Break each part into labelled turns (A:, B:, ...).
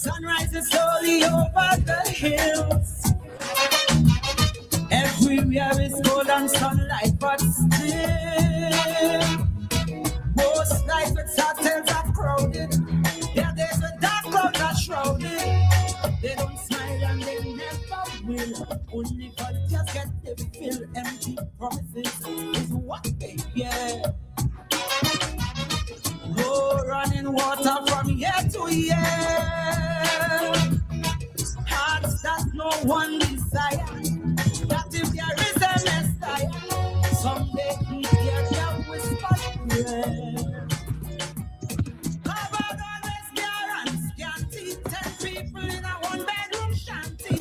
A: Sun rises slowly over the hills. Everywhere is golden sunlight, but still, most nights with hotels are crowded. Yeah, there's a dark cloud that's shrouded. They don't smile and they never will. Only vultures get the fill. Empty promises is what they get. No running water from year to year. Hearts that no one desire. That if there is a Messiah, someday he hear their whispered prayer. Covered always bare and scanty. 10 people in a one-bedroom shanty.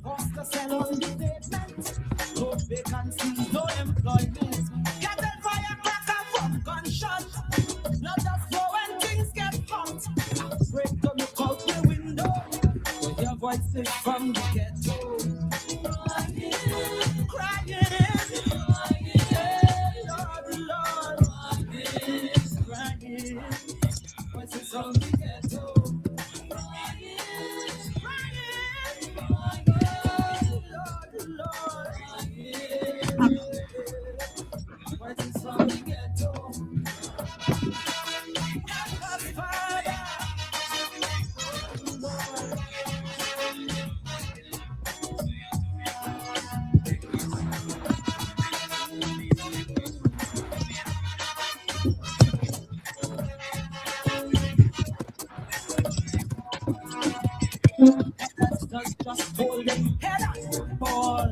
A: Forced to sell on the pavement. No vacancies, no employment. Cattle firecracker from gunshot. Not just go when things get hot. Afraid to look out the window. Your voices from the ghetto. Crying, Lord, Lord, crying. Voices from the ghetto. Crying, Lord, voices from the ghetto. Help us, Father. Just holding head and ball.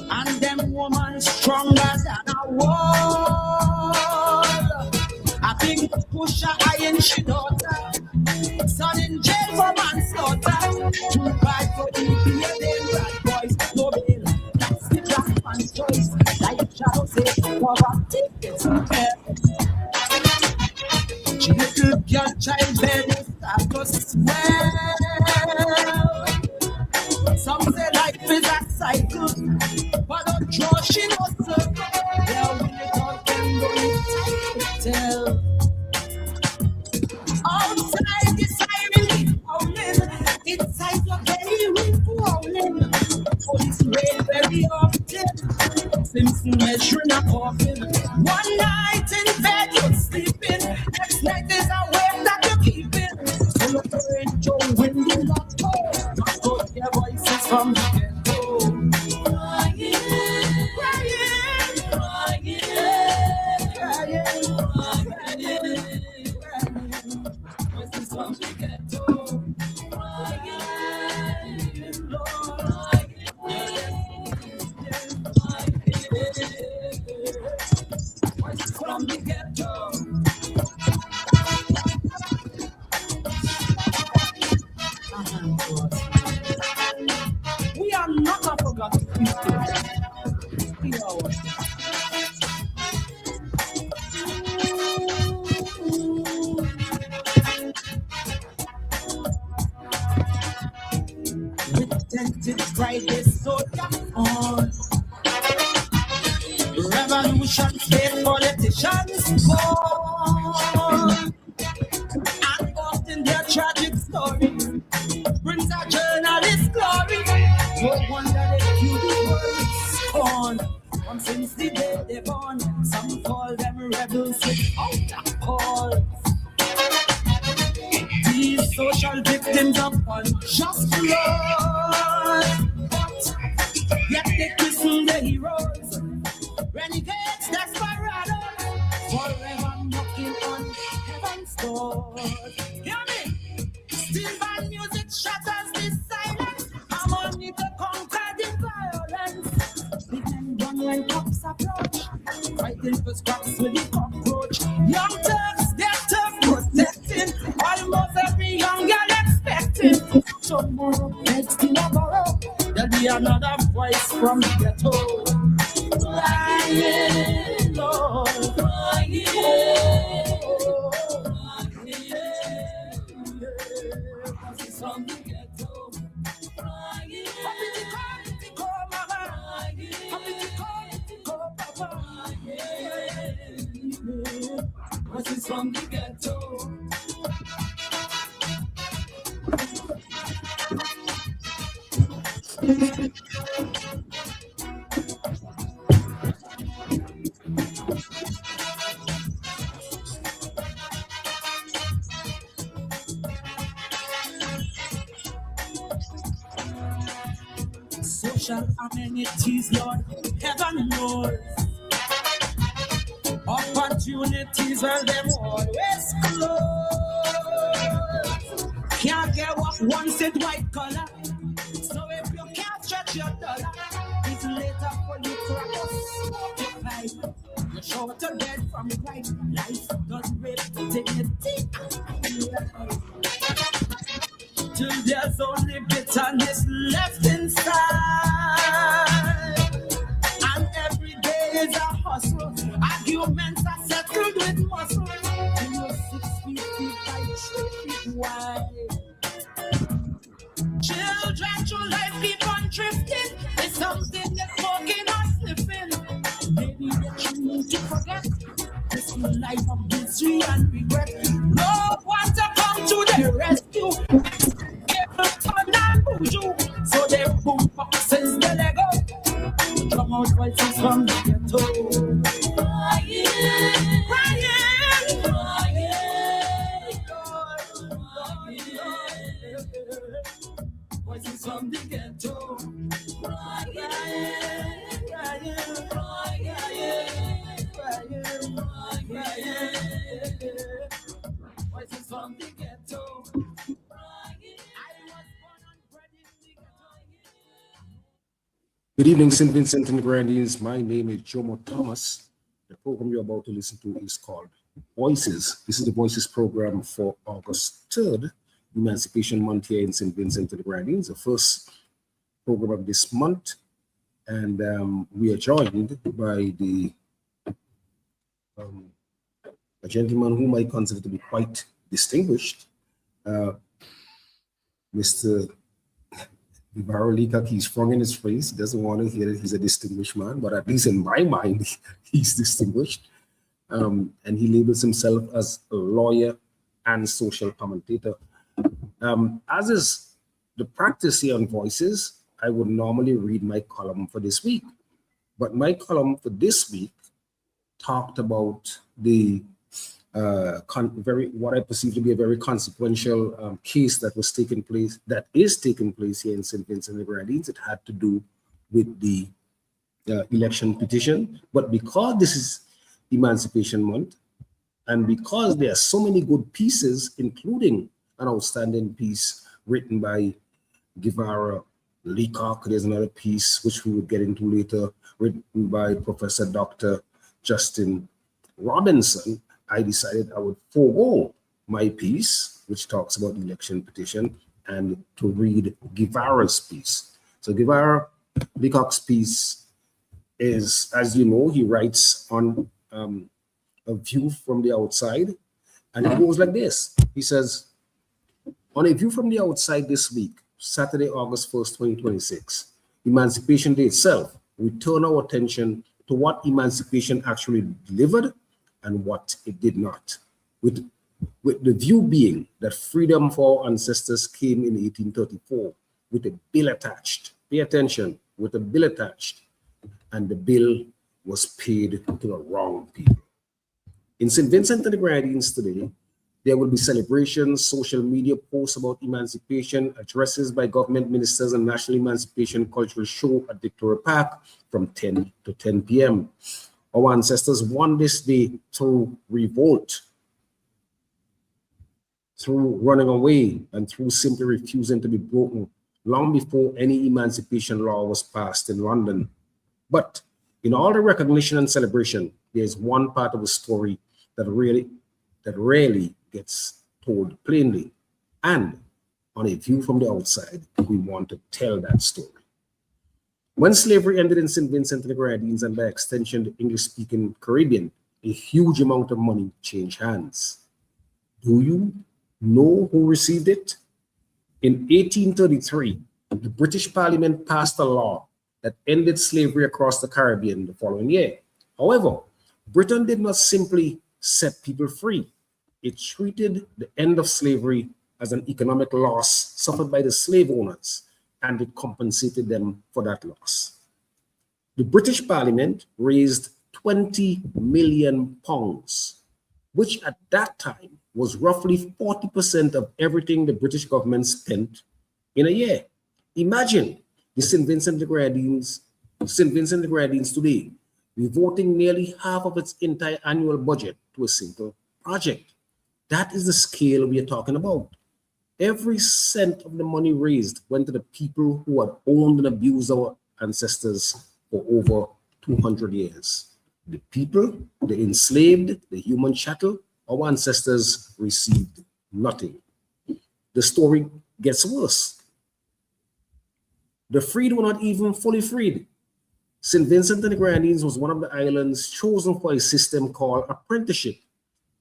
A: And them woman stronger than a wall. A big pusher iron she daughter. Son in jail for manslaughter. Too bad for the them bad boys. No bail. That's the black man's choice. Like Shadow says, poverty gets fair. She little girl child belly start to swell. Some say life is a cycle, but don't draw she no circle. Yeah, when it all can go tell. Outside the siren keep howling, inside your belly will howling. Police raid very often, Simpson measuring a coffin. One night in bed you're sleeping, next night is a wave that you're keeping. So you're praying Joe when you not go, not go their voices from the ghetto. Crying, crying, crying, crying, crying, voices from the ghetto. Crying, Lord, voices from the ghetto. We are not a forgotten people. We are ours. With tented pride, they soldier on. Revolution, state politicians born. And often their tragic stories brings a journalist glory. No wonder they keep the world scorn. Since the day they born, some call them rebels without a cause. These social victims of unjust laws, yet they christen the heroes, renegades, desperados, forever knocking on heaven's door. Hear me? Still bad music shatters the silence. Harmony to conquer the violence. Big men run when cops approach, fighting for scraps with the cockroach. Young Turks, they're tough protecting. Almost every young girl expecting. Tomorrow, next in a borough, there'll be another voice from the ghetto. Crying, Lord, crying, voices from the ghetto. Crying, Happy Mama, Happy Papa, voices from the ghetto. Financial amenities, Lord, heaven knows. Opportunities, well, them always close. Can't get what once in white collar. So if you can't stretch your dollar, it's later for you to cross your pipe. You're sure to get from right. Life does rip dignity. Till there's only bitterness left inside. And every day is a hustle. Arguments are settled with muscle. And you're 6 feet deep by 3 feet wide. Children through life keep on drifting. It's something they're smoking or sniffing. Maybe they choose to forget this life of misery and regret. No one to come to their rescue. So they boom boxes the Lego. Drum out voices from the ghetto. Crying, crying, crying. Voices from the ghetto. Crying, crying, crying, crying. Voices from the ghetto.
B: Good evening, St. Vincent and the Grenadines. My name is Jomo Thomas. The program you're about to listen to is called Voices. This is the Voices program for August 3rd, Emancipation Month here in St. Vincent and the Grenadines, the first program of this month. And we are joined by a gentleman whom I consider to be quite distinguished, Mr. Guevara Leacock. He's sprung in his face. He doesn't want to hear that he's a distinguished man, but at least in my mind, he's distinguished. And he labels himself as a lawyer and social commentator. As is the practice here on Voices, I would normally read my column for this week. But my column for this week talked about the what I perceive to be a very consequential case that is taking place here in St. Vincent and the Grenadines. It had to do with the election petition. But because this is Emancipation Month, and because there are so many good pieces, including an outstanding piece written by Guevara Leacock, there's another piece which we will get into later, written by Professor Dr. Justin Robinson, I decided I would forego my piece, which talks about the election petition, and to read Guevara's piece. So Guevara Leacock's piece is, as you know, he writes on a view from the outside, and it goes like this. He says, on a view from the outside this week, Saturday, August 1st, 2026, Emancipation Day itself, we turn our attention to what emancipation actually delivered and what it did not, with the view being that freedom for our ancestors came in 1834 with a bill attached. Pay attention, with a bill attached, and the bill was paid to the wrong people. In St. Vincent and the Grenadines today, there will be celebrations, social media posts about emancipation, addresses by government ministers, and national emancipation cultural show at Victoria Park from 10 to 10 p.m. Our ancestors won this day through revolt, through running away, and through simply refusing to be broken, long before any emancipation law was passed in London. But in all the recognition and celebration, there's one part of the story that rarely gets told plainly. And on a view from the outside, we want to tell that story. When slavery ended in St. Vincent and the Grenadines, and by extension the English-speaking Caribbean, a huge amount of money changed hands. Do you know who received it? In 1833, the British Parliament passed a law that ended slavery across the Caribbean the following year. However, Britain did not simply set people free. It treated the end of slavery as an economic loss suffered by the slave owners, and it compensated them for that loss. The British Parliament raised 20 million pounds, which at that time was roughly 40% of everything the British government spent in a year. Imagine the St. Vincent and the Grenadines today, devoting nearly half of its entire annual budget to a single project. That is the scale we are talking about. Every cent of the money raised went to the people who had owned and abused our ancestors for over 200 years. The people, the enslaved, the human chattel, our ancestors received nothing. The story gets worse. The freed were not even fully freed. St. Vincent and the Grenadines was one of the islands chosen for a system called apprenticeship,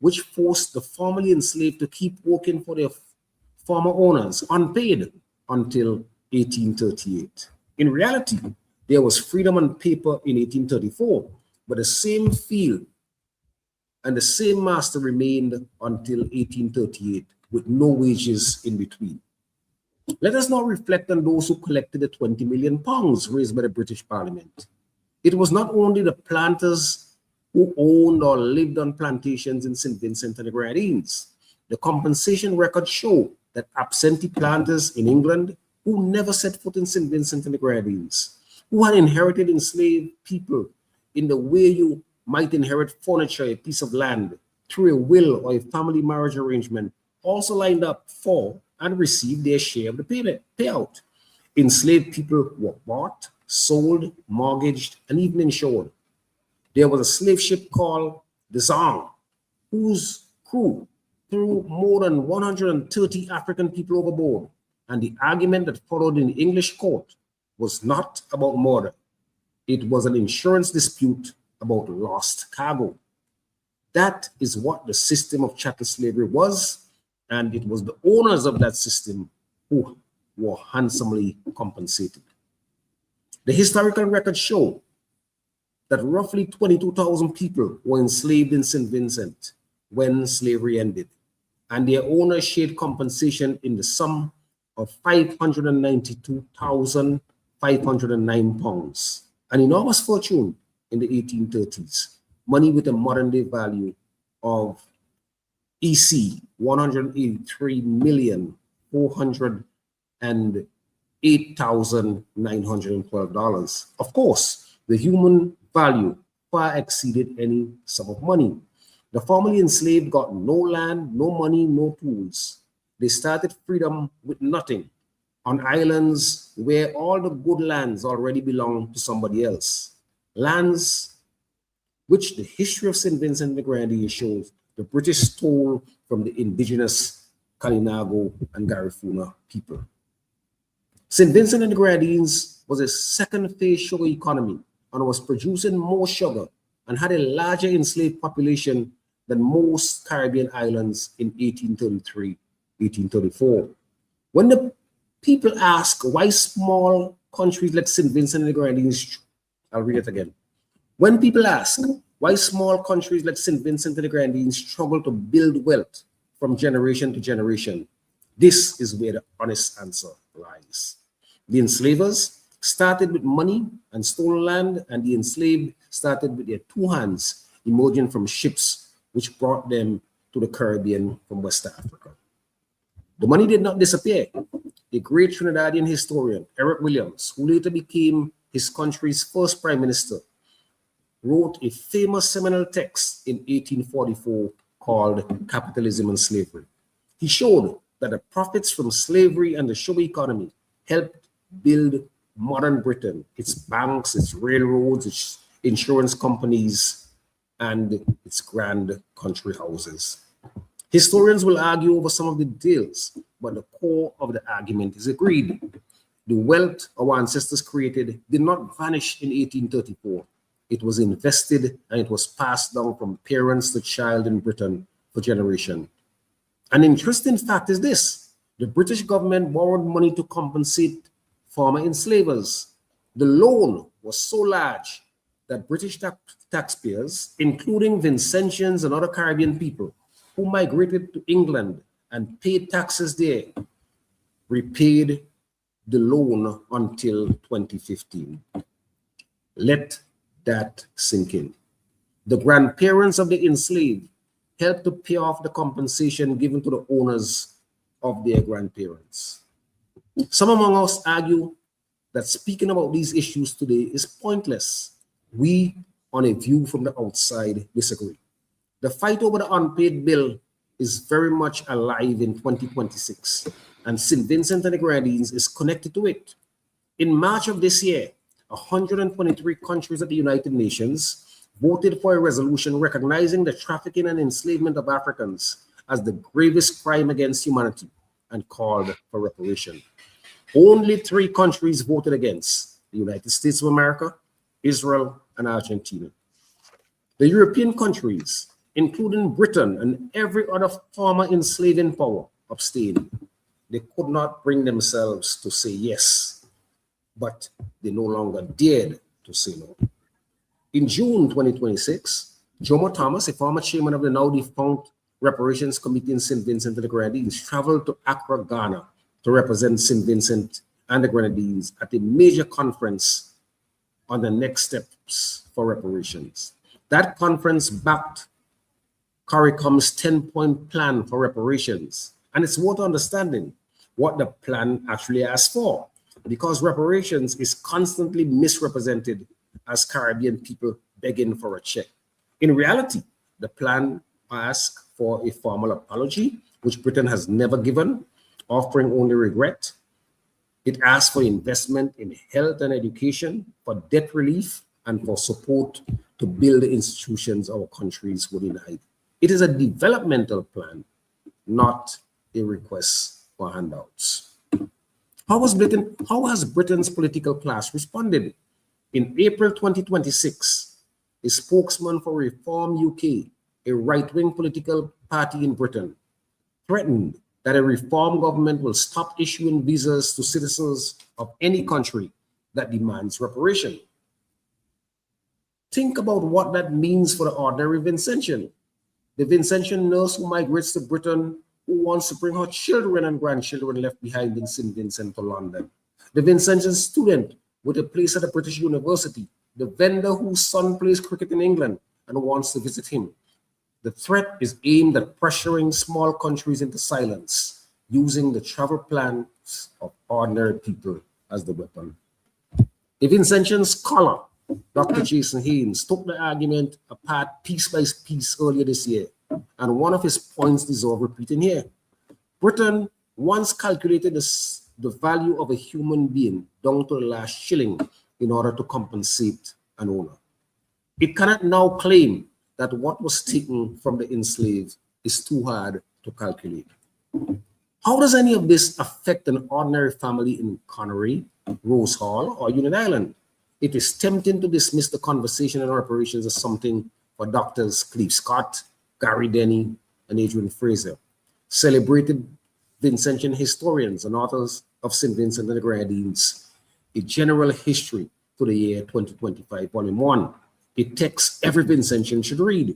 B: which forced the formerly enslaved to keep working for their former owners unpaid until 1838. In reality, there was freedom on paper in 1834, but the same field and the same master remained until 1838 with no wages in between. Let us now reflect on those who collected the 20 million pounds raised by the British Parliament. It was not only the planters who owned or lived on plantations in St. Vincent and the Grenadines. The compensation records show that absentee planters in England who never set foot in St. Vincent and the Grenadines, who had inherited enslaved people in the way you might inherit furniture, a piece of land, through a will or a family marriage arrangement, also lined up for and received their share of the payout. Enslaved people were bought, sold, mortgaged, and even insured. There was a slave ship called the Zong, whose crew threw more than 130 African people overboard, and the argument that followed in the English court was not about murder. It was an insurance dispute about lost cargo. That is what the system of chattel slavery was, and it was the owners of that system who were handsomely compensated. The historical records show that roughly 22,000 people were enslaved in St. Vincent when slavery ended, and their owners shared compensation in the sum of 592,509 pounds, an enormous fortune in the 1830s, money with a modern day value of EC $183,408,912. Of course, the human value far exceeded any sum of money. The formerly enslaved got no land, no money, no tools. They started freedom with nothing on islands where all the good lands already belonged to somebody else. Lands which the history of St. Vincent and the Grenadines shows the British stole from the indigenous Kalinago and Garifuna people. St. Vincent and the Grenadines was a second-phase sugar economy and was producing more sugar and had a larger enslaved population than most Caribbean islands in 1833, 1834. When the people ask why small countries like St. Vincent and the Grenadines, I'll read it again. When people ask why small countries like St. Vincent and the Grenadines struggle to build wealth from generation to generation, this is where the honest answer lies. The enslavers started with money and stolen land, and the enslaved started with their two hands emerging from ships which brought them to the Caribbean from West Africa. The money did not disappear. The great Trinidadian historian, Eric Williams, who later became his country's first prime minister, wrote a famous seminal text in 1844 called Capitalism and Slavery. He showed that the profits from slavery and the sugar economy helped build modern Britain, its banks, its railroads, its insurance companies, and its grand country houses. Historians will argue over some of the details, but the core of the argument is agreed. The wealth our ancestors created did not vanish in 1834. It was invested and it was passed down from parents to child in Britain for generations. An interesting fact is this: the British government borrowed money to compensate former enslavers. The loan was so large that British taxpayers, including Vincentians and other Caribbean people who migrated to England and paid taxes there, repaid the loan until 2015. Let that sink in. The grandparents of the enslaved helped to pay off the compensation given to the owners of their grandparents. Some among us argue that speaking about these issues today is pointless. We, on a view from the outside, disagree. The fight over the unpaid bill is very much alive in 2026, and St. Vincent and the Grenadines is connected to it. In March of this year, 123 countries at the United Nations voted for a resolution recognizing the trafficking and enslavement of Africans as the gravest crime against humanity and called for reparation. Only 3 countries voted against: the United States of America, Israel, and Argentina. The European countries, including Britain and every other former enslaving power, abstained. They could not bring themselves to say yes, but they no longer dared to say no. In June 2026, Jomo Thomas, a former chairman of the now defunct Reparations Committee in St. Vincent and the Grenadines, traveled to Accra, Ghana to represent St. Vincent and the Grenadines at a major conference on the next steps for reparations. That conference backed CARICOM's 10-point plan for reparations, and it's worth understanding what the plan actually asks for, because reparations is constantly misrepresented as Caribbean people begging for a check. In reality, the plan asks for a formal apology, which Britain has never given, offering only regret. It asks for investment in health and education, for debt relief, and for support to build the institutions our countries would deny. It is a developmental plan, not a request for handouts. How has Britain's political class responded? In April 2026, a spokesman for Reform UK, a right-wing political party in Britain, threatened that a reform government will stop issuing visas to citizens of any country that demands reparation. Think about what that means for the ordinary Vincentian. The Vincentian nurse who migrates to Britain, who wants to bring her children and grandchildren left behind in St. Vincent to London. The Vincentian student with a place at a British university. The vendor whose son plays cricket in England and wants to visit him. The threat is aimed at pressuring small countries into silence, using the travel plans of ordinary people as the weapon. A Vincentian scholar, Dr. Jason Haynes, took the argument apart piece by piece earlier this year, and one of his points deserves repeating here. Britain once calculated the value of a human being down to the last shilling in order to compensate an owner. It cannot now claim that what was taken from the enslaved is too hard to calculate. How does any of this affect an ordinary family in Connery, Rose Hall, or Union Island? It is tempting to dismiss the conversation on reparations as something for Doctors Cleve Scott, Gary Denny, and Adrian Fraser, celebrated Vincentian historians and authors of St. Vincent and the Grenadines, A General History to the Year 2025, Volume 1. A text every Vincentian should read.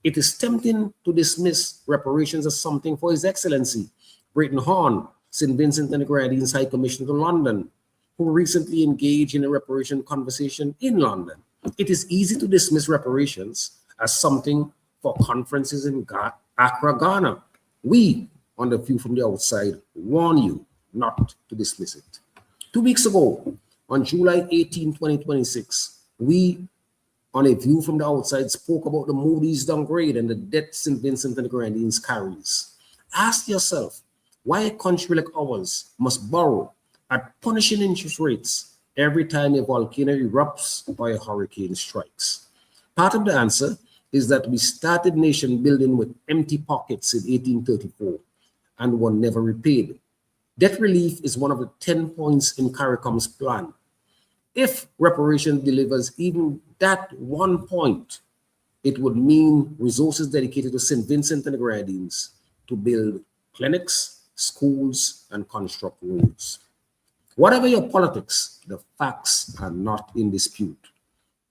B: It is tempting to dismiss reparations as something for His Excellency, Brayton Horn, St. Vincent and the Grenadines High Commissioner to London, who recently engaged in a reparation conversation in London. It is easy to dismiss reparations as something for conferences in Accra, Ghana. We, on the view from the outside, warn you not to dismiss it. 2 weeks ago, on July 18, 2026, we, on a view from the outside, spoke about the Moody's downgrade and the debt St. Vincent and the Grenadines carries. Ask yourself why a country like ours must borrow at punishing interest rates every time a volcano erupts or a hurricane strikes. Part of the answer is that we started nation building with empty pockets in 1834 and were never repaid. Debt relief is one of the 10 points in CARICOM's plan. If reparation delivers even that 1 point, it would mean resources dedicated to St. Vincent and the Grenadines to build clinics, schools, and construct roads. Whatever your politics, the facts are not in dispute.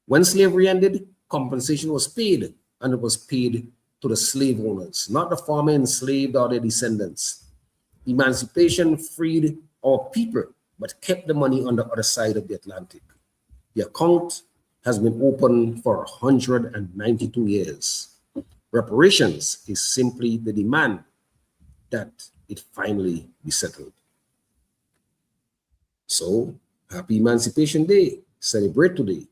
B: When slavery ended, compensation was paid, and it was paid to the slave owners, not the former enslaved or their descendants. Emancipation freed our people, but kept the money on the other side of the Atlantic. The account has been open for 192 years. Reparations is simply the demand that it finally be settled. So, Happy Emancipation Day. Celebrate today.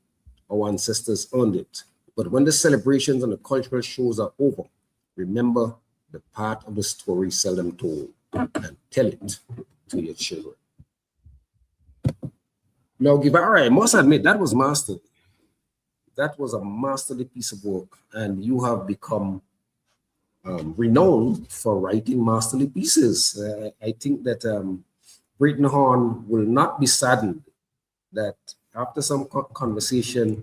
B: Our ancestors earned it. But when the celebrations and the cultural shows are over, remember the part of the story seldom told and tell it to your children. Now, Guevara, I must admit, that was masterly. That was a masterly piece of work, and you have become renowned for writing masterly pieces. I think that Britton Horn will not be saddened that after some conversation,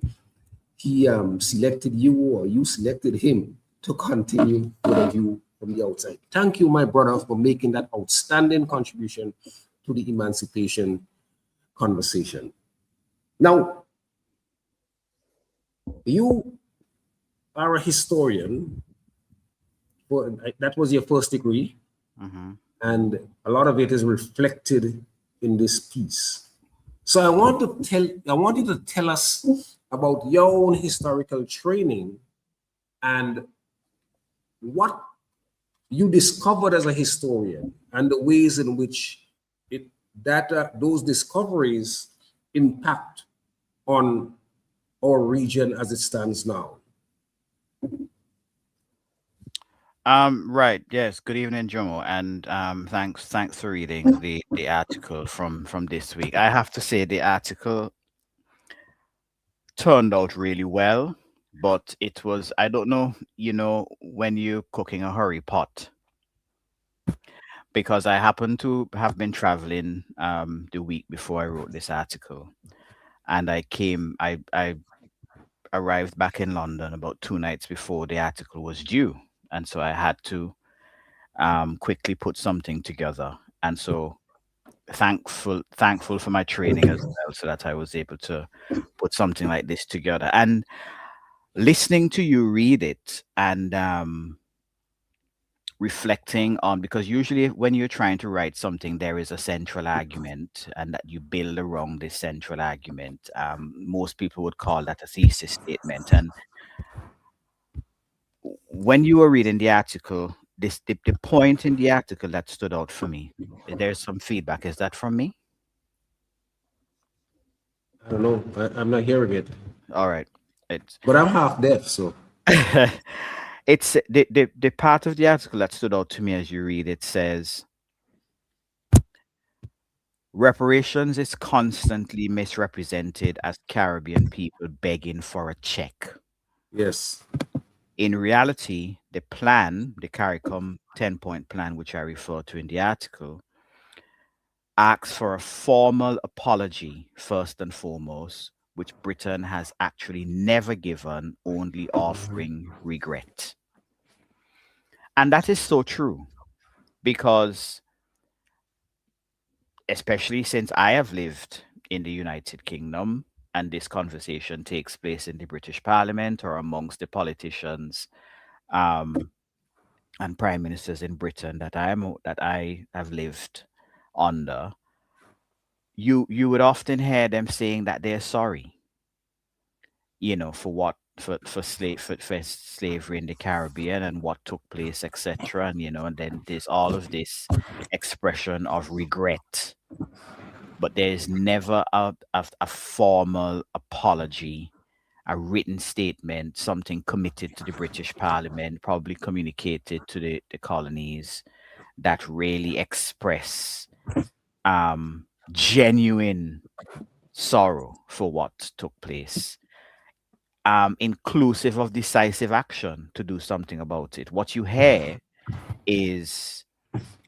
B: he selected you or you selected him to continue with a view from the outside. Thank you, my brother, for making that outstanding contribution to the emancipation conversation. Now, you are a historian. That was your first degree, and a lot of it is reflected in this piece. So I want you to tell us about your own historical training and what you discovered as a historian and the ways in which those discoveries impact on our region as it stands now.
C: Right. Yes. Good evening, Jomo, and thanks for reading the article from this week. I have to say the article turned out really well, but it was, I don't know, when you're cooking a hurry pot, because I happen to have been traveling the week before I wrote this article, and I arrived back in London about 2 nights before the article was due, and so I had to quickly put something together. And so thankful for my training as well, so that I was able to put something like this together. And listening to you read it and reflecting on, because usually when you're trying to write something, there is a central argument, and that you build around this central argument. Most people would call that a thesis statement. And when you were reading the article, the point in the article that stood out for me, there's some feedback. Is that from me?
B: I don't know. I'm not hearing it.
C: All right.
B: But I'm half deaf, so.
C: It's the part of the article that stood out to me as you read it says, reparations is constantly misrepresented as Caribbean people begging for a check.
B: Yes.
C: In reality, the plan, the CARICOM 10-point plan, which I refer to in the article, asks for a formal apology first and foremost, which Britain has actually never given, only offering regret. And that is so true, because especially since I have lived in the United Kingdom, and this conversation takes place in the British Parliament or amongst the politicians and prime ministers in Britain that I have lived under, you would often hear them saying that they're sorry, for slavery in the Caribbean and what took place, etc. And then there's all of this expression of regret, but there's never a formal apology, a written statement, something committed to the British Parliament, probably communicated to the colonies, that really express genuine sorrow for what took place, inclusive of decisive action to do something about it. What you hear is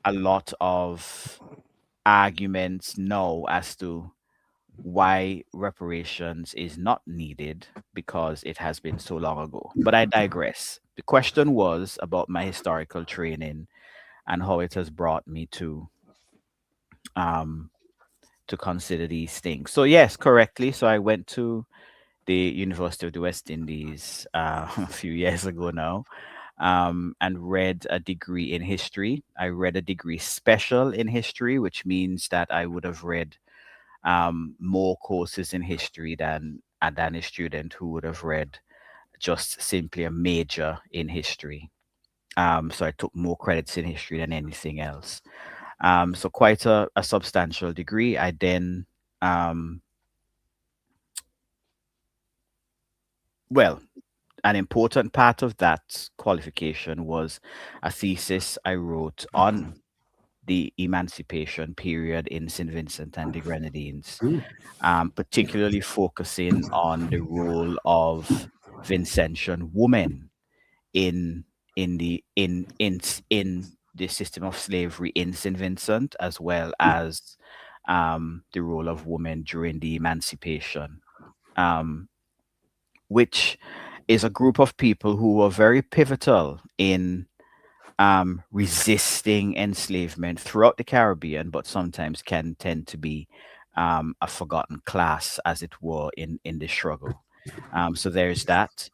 C: a lot of arguments now as to why reparations is not needed because it has been so long ago. But I digress. The question was about my historical training and how it has brought me to consider these things. So yes, correctly. So I went to the University of the West Indies a few years ago now, and read a degree in history. I read a degree special in history, which means that I would have read more courses in history than a student who would have read just simply a major in history. So I took more credits in history than anything else. So quite a substantial degree. I then Um, well, an important part of that qualification was a thesis I wrote on the emancipation period in St. Vincent and the Grenadines,
B: Hmm.
C: particularly focusing on the role of Vincentian women in in the system of slavery in St. Vincent, as well as the role of women during the emancipation, um, which is a group of people who were very pivotal in resisting enslavement throughout the Caribbean, but sometimes can tend to be a forgotten class, as it were, in the struggle. So there's that.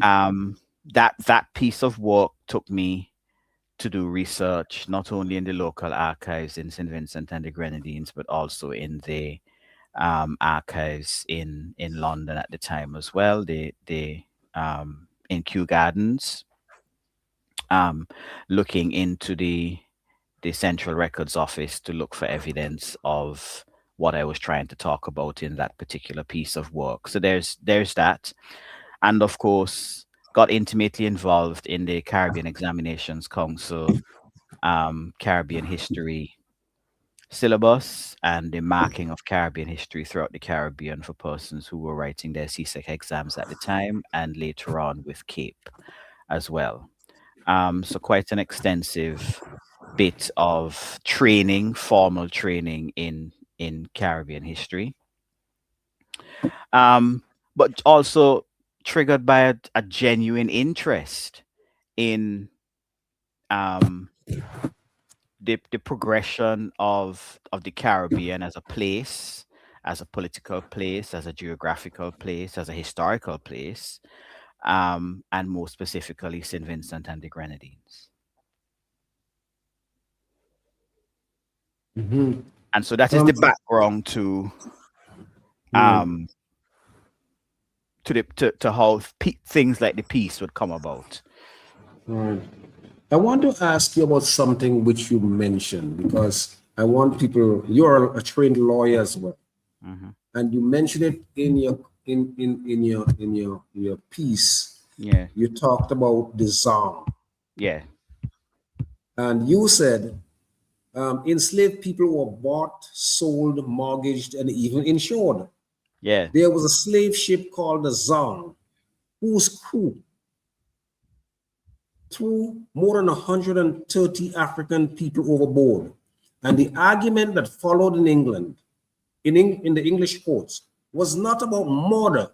C: Um, that piece of work took me to do research not only in the local archives in St. Vincent and the Grenadines, but also in the archives in London at the time as well. The in Kew Gardens, um, looking into the Central Records Office to look for evidence of what I was trying to talk about in that particular piece of work. So there's that, and of course got intimately involved in the Caribbean Examinations Council Caribbean history syllabus and the marking of Caribbean history throughout the Caribbean for persons who were writing their CSEC exams at the time and later on with CAPE as well. So quite an extensive bit of training, formal training in Caribbean history, um, but also triggered by a genuine interest in um, the progression of the Caribbean as a place, as a political place, as a geographical place, as a historical place, and more specifically St. Vincent and the Grenadines.
B: Mhm.
C: And so that is
B: Um,
C: the background
B: right,
C: um to how things like the piece would come about.
B: right. I want to ask you about something which you mentioned because I want people, you're a trained lawyer as well,
C: Hmm.
B: and you mentioned it in your in your piece.
C: Yeah,
B: You talked about the Zong,
C: yeah,
B: and you said enslaved people were bought, sold, mortgaged, and even insured.
C: yeah,
B: There was a slave ship called the Zong, whose crew threw more than 130 African people overboard. And the argument that followed in England, in the English courts, was not about murder.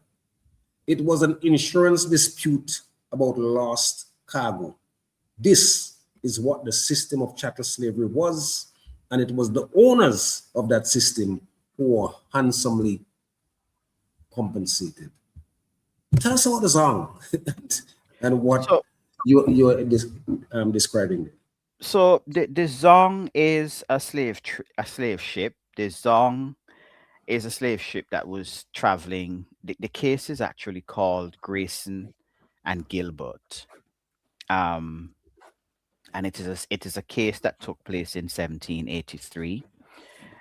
B: It was an insurance dispute about lost cargo. This is what the system of chattel slavery was, and it was the owners of that system who were handsomely compensated. Tell us about the song and what
C: so
B: you're describing.
C: the Zong is a a slave ship. The Zong is a slave ship that was traveling. The case is actually called Grayson and Gilbert. Um, and it is a case that took place in 1783.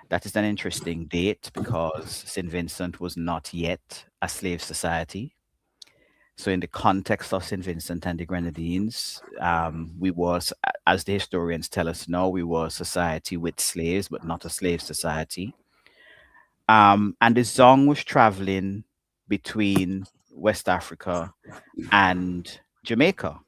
C: That is an interesting date because St. Vincent was not yet a slave society. So, in the context of St. Vincent and the Grenadines, we was, as the historians tell us now, we were a society with slaves, but not a slave society. And the Zong was traveling between West Africa and Jamaica.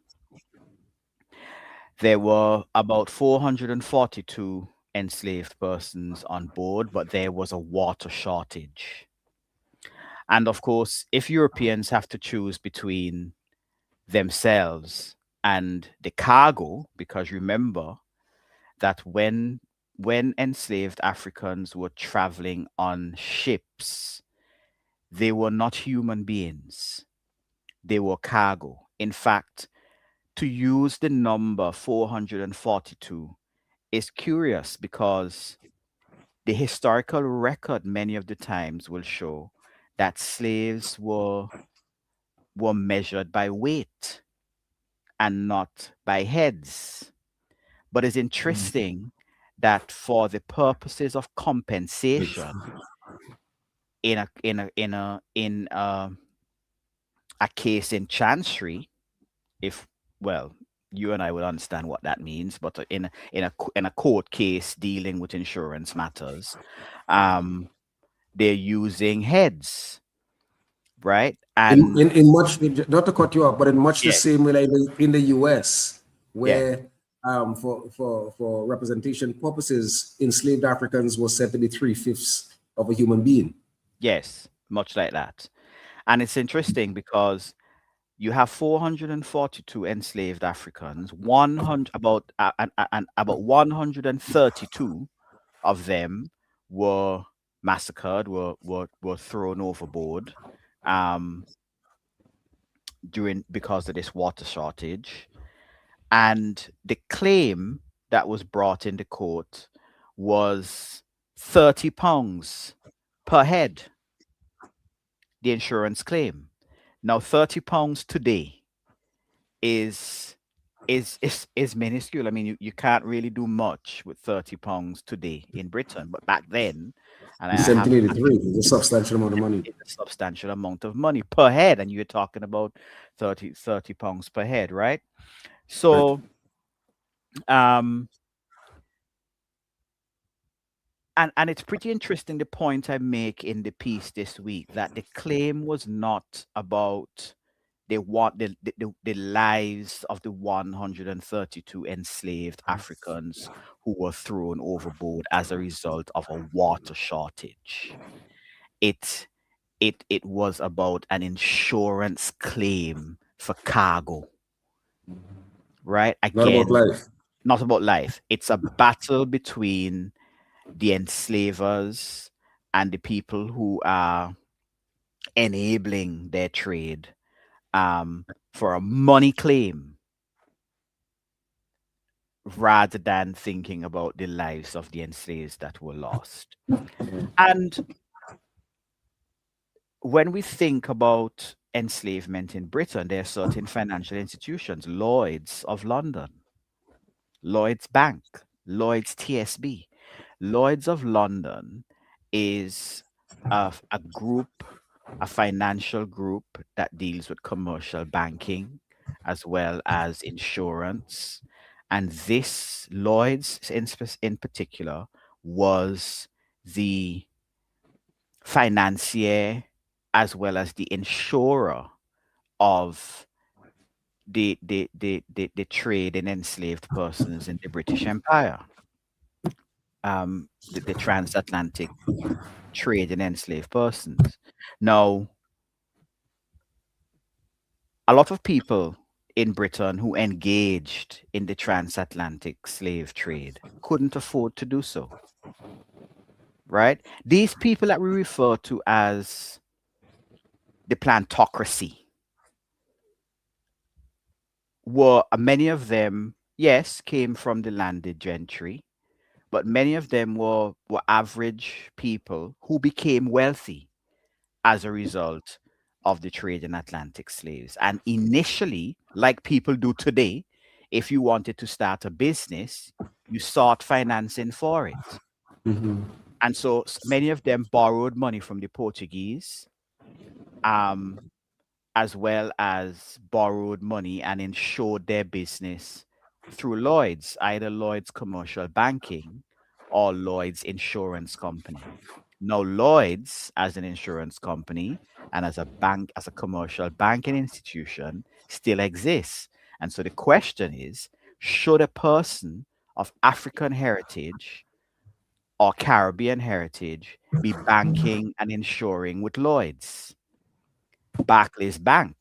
C: There were about 442 enslaved persons on board, but there was a water shortage. And of course, if Europeans have to choose between themselves and the cargo, because remember that when enslaved Africans were traveling on ships, they were not human beings. They were cargo. In fact, to use the number 442 is curious because the historical record many of the times will show that slaves were measured by weight and not by heads. But it's interesting that for the purposes of compensation, in a case in chancery, if well, you and I would understand what that means, but in a court case dealing with insurance matters, um, they're using heads, right? And
B: In much, not to cut you off, but in much the
C: yeah,
B: same way like in the US,
C: yeah,
B: where for representation purposes, enslaved Africans was said to be three-fifths of a human being.
C: yes, much like that. And it's interesting because you have 442 enslaved Africans, 100 and about 132 of them were massacred, were thrown overboard, um, during because of this water shortage. And the claim that was brought into court was £30 per head, the insurance claim. Now, £30 today is is minuscule. I mean, you can't really do much with £30 today in Britain, but back then, and
B: In
C: I have
B: 1783, it's a substantial amount of money.
C: it's a substantial amount of money per head, and you're talking about 30 pounds per head, right?
B: Right.
C: So, um, and it's pretty interesting the point I make in the piece this week that the claim was not about they want the lives of the 132 enslaved Africans who were thrown overboard as a result of a water shortage. It it was about an insurance claim for cargo, right?
B: Not about
C: Again,
B: life.
C: not about life. It's a battle between the enslavers and the people who are enabling their trade, for a money claim rather than thinking about the lives of the enslaved that were lost. And when we think about enslavement in Britain, there are certain financial institutions, Lloyd's of London, Lloyd's Bank, Lloyd's TSB. Lloyd's of London is a group, a financial group that deals with commercial banking as well as insurance. And this Lloyd's in particular was the financier as well as the insurer of the trade in enslaved persons in the British Empire, the transatlantic trade in enslaved persons. Now, a lot of people in Britain who engaged in the transatlantic slave trade couldn't afford to do so, right? These people that we refer to as the plantocracy were many of them, yes, came from the landed gentry, but many of them were average people who became wealthy as a result of the trade in Atlantic slaves. And initially, like people do today, if you wanted to start a business, you sought financing for it.
B: Mhm.
C: And so many of them borrowed money from the Portuguese, as well as borrowed money and insured their business through Lloyd's, either Lloyd's Commercial Banking or Lloyd's Insurance Company. Now, Lloyd's as an insurance company and as a bank, as a commercial banking institution, still exists. And so the question is, should a person of African heritage or Caribbean heritage be banking and insuring with Lloyd's? Barclays Bank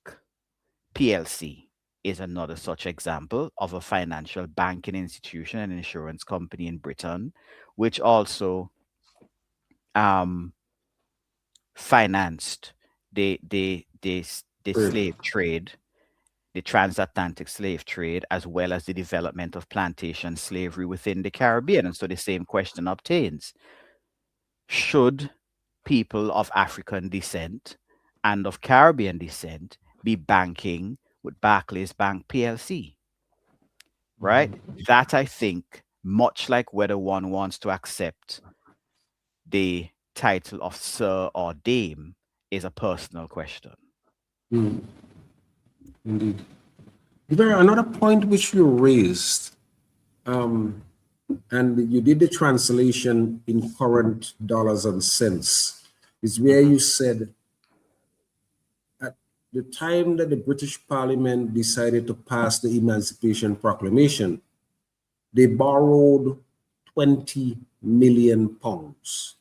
C: PLC is another such example of a financial banking institution and insurance company in Britain, which also um, financed the
B: Great.
C: slave trade, the transatlantic slave trade, as well as the development of plantation slavery within the Caribbean. And so the same question obtains: should people of African descent and of Caribbean descent be banking with Barclays Bank PLC? Right? That I think, much like whether one wants to accept the title of sir or dame is a personal question.
B: Indeed. There another point which you raised, and you did the translation in current dollars and cents, is where you said at the time that the British Parliament decided to pass the Emancipation Proclamation, they borrowed 20 million pounds.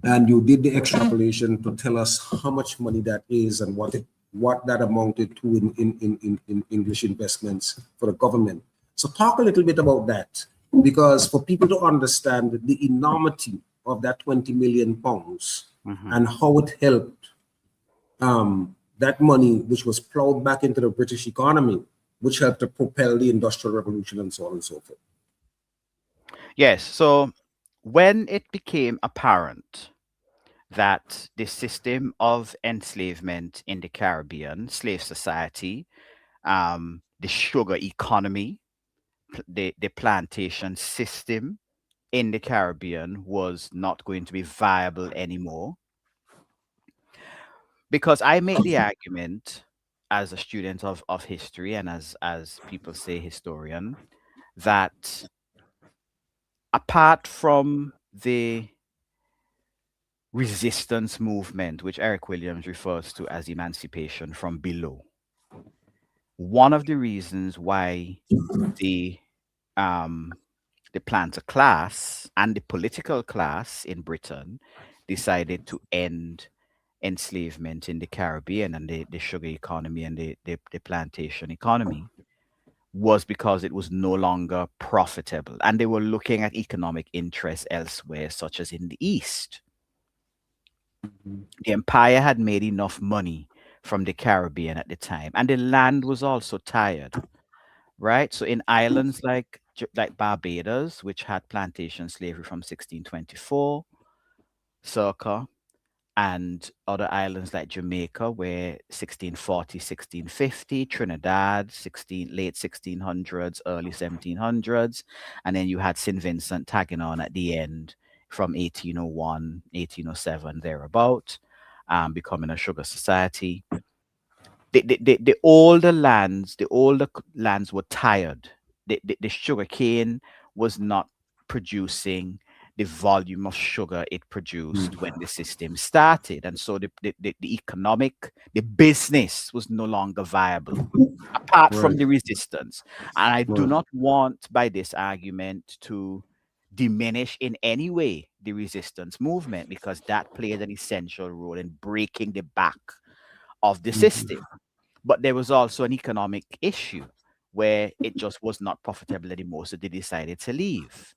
B: And you did the extrapolation to tell us how much money that is and what that amounted to in English investments for the government. So talk a little bit about that, because for people to understand the enormity of that 20 million pounds and how it helped that money, which was plowed back into the British economy, which helped to propel the Industrial Revolution and so on and so forth.
C: Yes. So when it became apparent that the system of enslavement in the Caribbean, slave society, the sugar economy, the plantation system in the Caribbean was not going to be viable anymore. Because I make the argument as a student of history and as people say historian, that apart from the resistance movement, which Eric Williams refers to as emancipation from below, one of the reasons why the planter class and the political class in Britain decided to end enslavement in the Caribbean and the sugar economy and the plantation economy was because it was no longer profitable. And they were looking at economic interests elsewhere, such as in the East. The empire had made enough money from the Caribbean at the time, and the land was also tired, right? So in islands like Barbados, which had plantation slavery from 1624 circa, and other islands like Jamaica, where 1640, 1650, Trinidad, late 1600s, early 1700s, and then you had St. Vincent tagging on at the end from 1801, 1807, thereabout, becoming a sugar society. The older lands were tired. The sugar cane was not producing the volume of sugar it produced when the system started. And so the economic, the business was no longer viable, apart from the resistance. And I do not want by this argument to diminish in any way the resistance movement, because that played an essential role in breaking the back of the system. But there was also an economic issue where it just was not profitable anymore, so they decided to leave.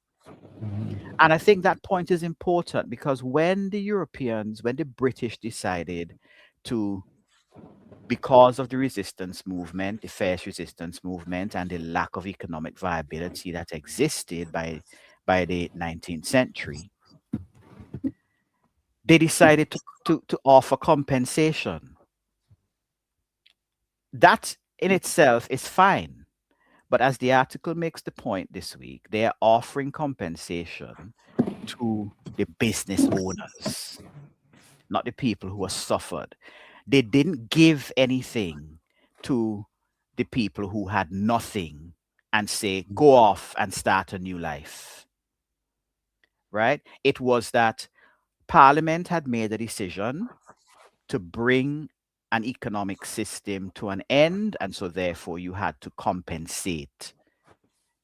C: And I think that point is important, because when the British decided to, because of the resistance movement, the first resistance movement, and the lack of economic viability that existed by the 19th century, they decided to offer compensation. That in itself is fine. But as the article makes the point this week, they are offering compensation to the business owners, not the people who have suffered. They didn't give anything to the people who had nothing and say, go off and start a new life. Right? It was that Parliament had made a decision to bring an economic system to an end, and so therefore you had to compensate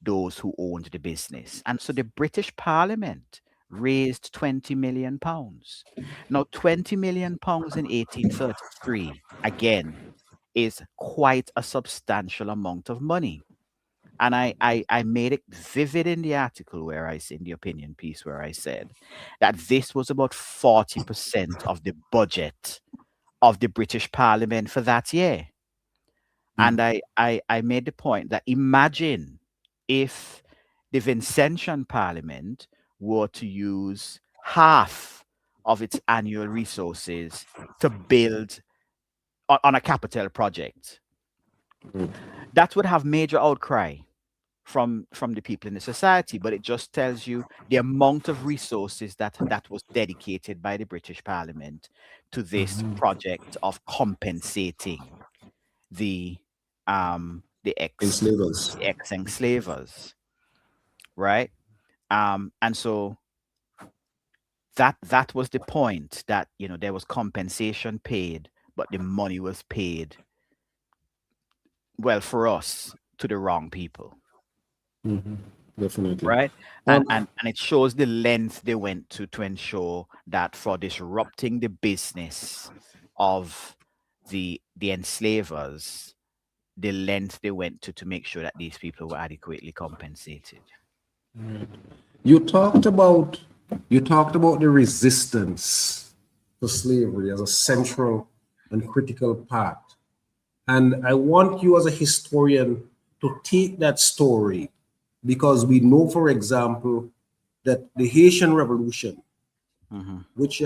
C: those who owned the business. And so the British Parliament raised 20 million pounds. Now, 20 million pounds in 1833, again, is quite a substantial amount of money. And I made it vivid in the article in the opinion piece, where I said that this was about 40% of the budget of the British Parliament for that year. And I made the point that imagine if the Vincentian Parliament were to use half of its annual resources to build on a capital project. That would have major outcry from the people in the society, but it just tells you the amount of resources that was dedicated by the British Parliament to this project of compensating the the
B: Enslavers.
C: ex-enslavers, right? And so that was the point, that there was compensation paid, but the money was paid, well, for us, to the wrong people,
B: Definitely.
C: right?
B: Um,
C: And it shows the length they went to ensure that, for disrupting the business of the enslavers, the length they went to make sure that these people were adequately compensated.
B: you talked about you talked about the resistance to slavery as a central and critical part. And I want you as a historian to take that story, because we know, for example, that the Haitian Revolution, which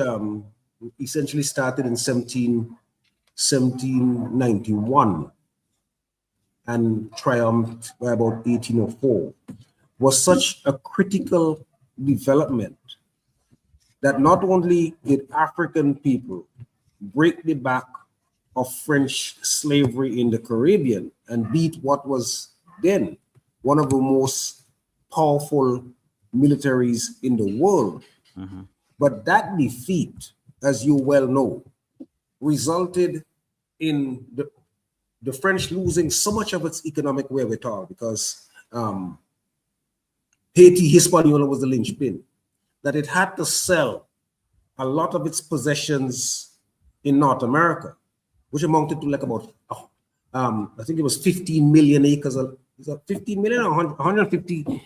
B: essentially started in 1791 and triumphed by about 1804, was such a critical development that not only did African people break the back of French slavery in the Caribbean and beat what was then one of the most powerful militaries in the world, but that defeat, as you well know, resulted in the French losing so much of its economic wherewithal, because Haiti Hispaniola was the linchpin, that it had to sell a lot of its possessions in North America, which amounted to like about, I think it was 15 million acres of, is that 15 million or 150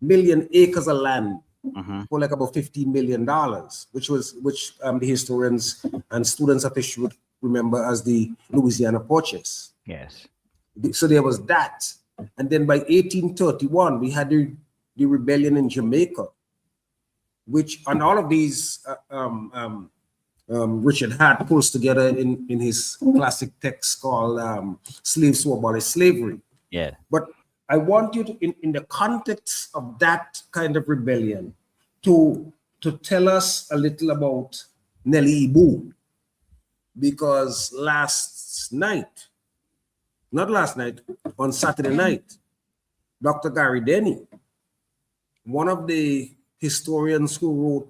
B: million acres of land for like about $15 million, which the historians and students of history would remember as the Louisiana Purchase.
C: Yes.
B: So there was that. And then by 1831, we had the rebellion in Jamaica, which, on all of these, Richard Hart pulls together in his classic text called Slaves Who Abolished Slavery.
C: Yeah.
B: But I want you to, in the context of that kind of rebellion, to tell us a little about Nellie Ibu, because on Saturday night, Dr. Gary Denny, one of the historians who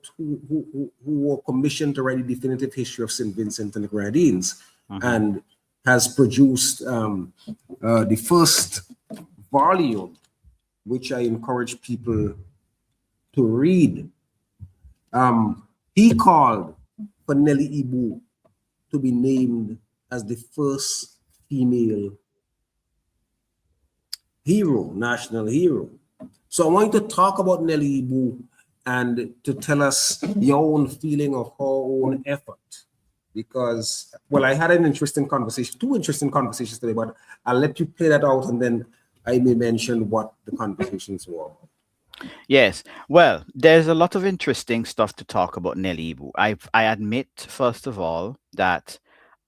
B: were commissioned to write a definitive history of St. Vincent and the Grenadines, and has produced the first volume, which I encourage people to read. He called for Nellie Ibu to be named as the first female hero, national hero. So I want you to talk about Nellie Ibu and to tell us your own feeling of her own effort. Because, well, I had two interesting conversations today, but I'll let you play that out and then I may mention what the conversations were.
C: Yes. Well, there's a lot of interesting stuff to talk about Nellie Ibu. I admit, first of all, that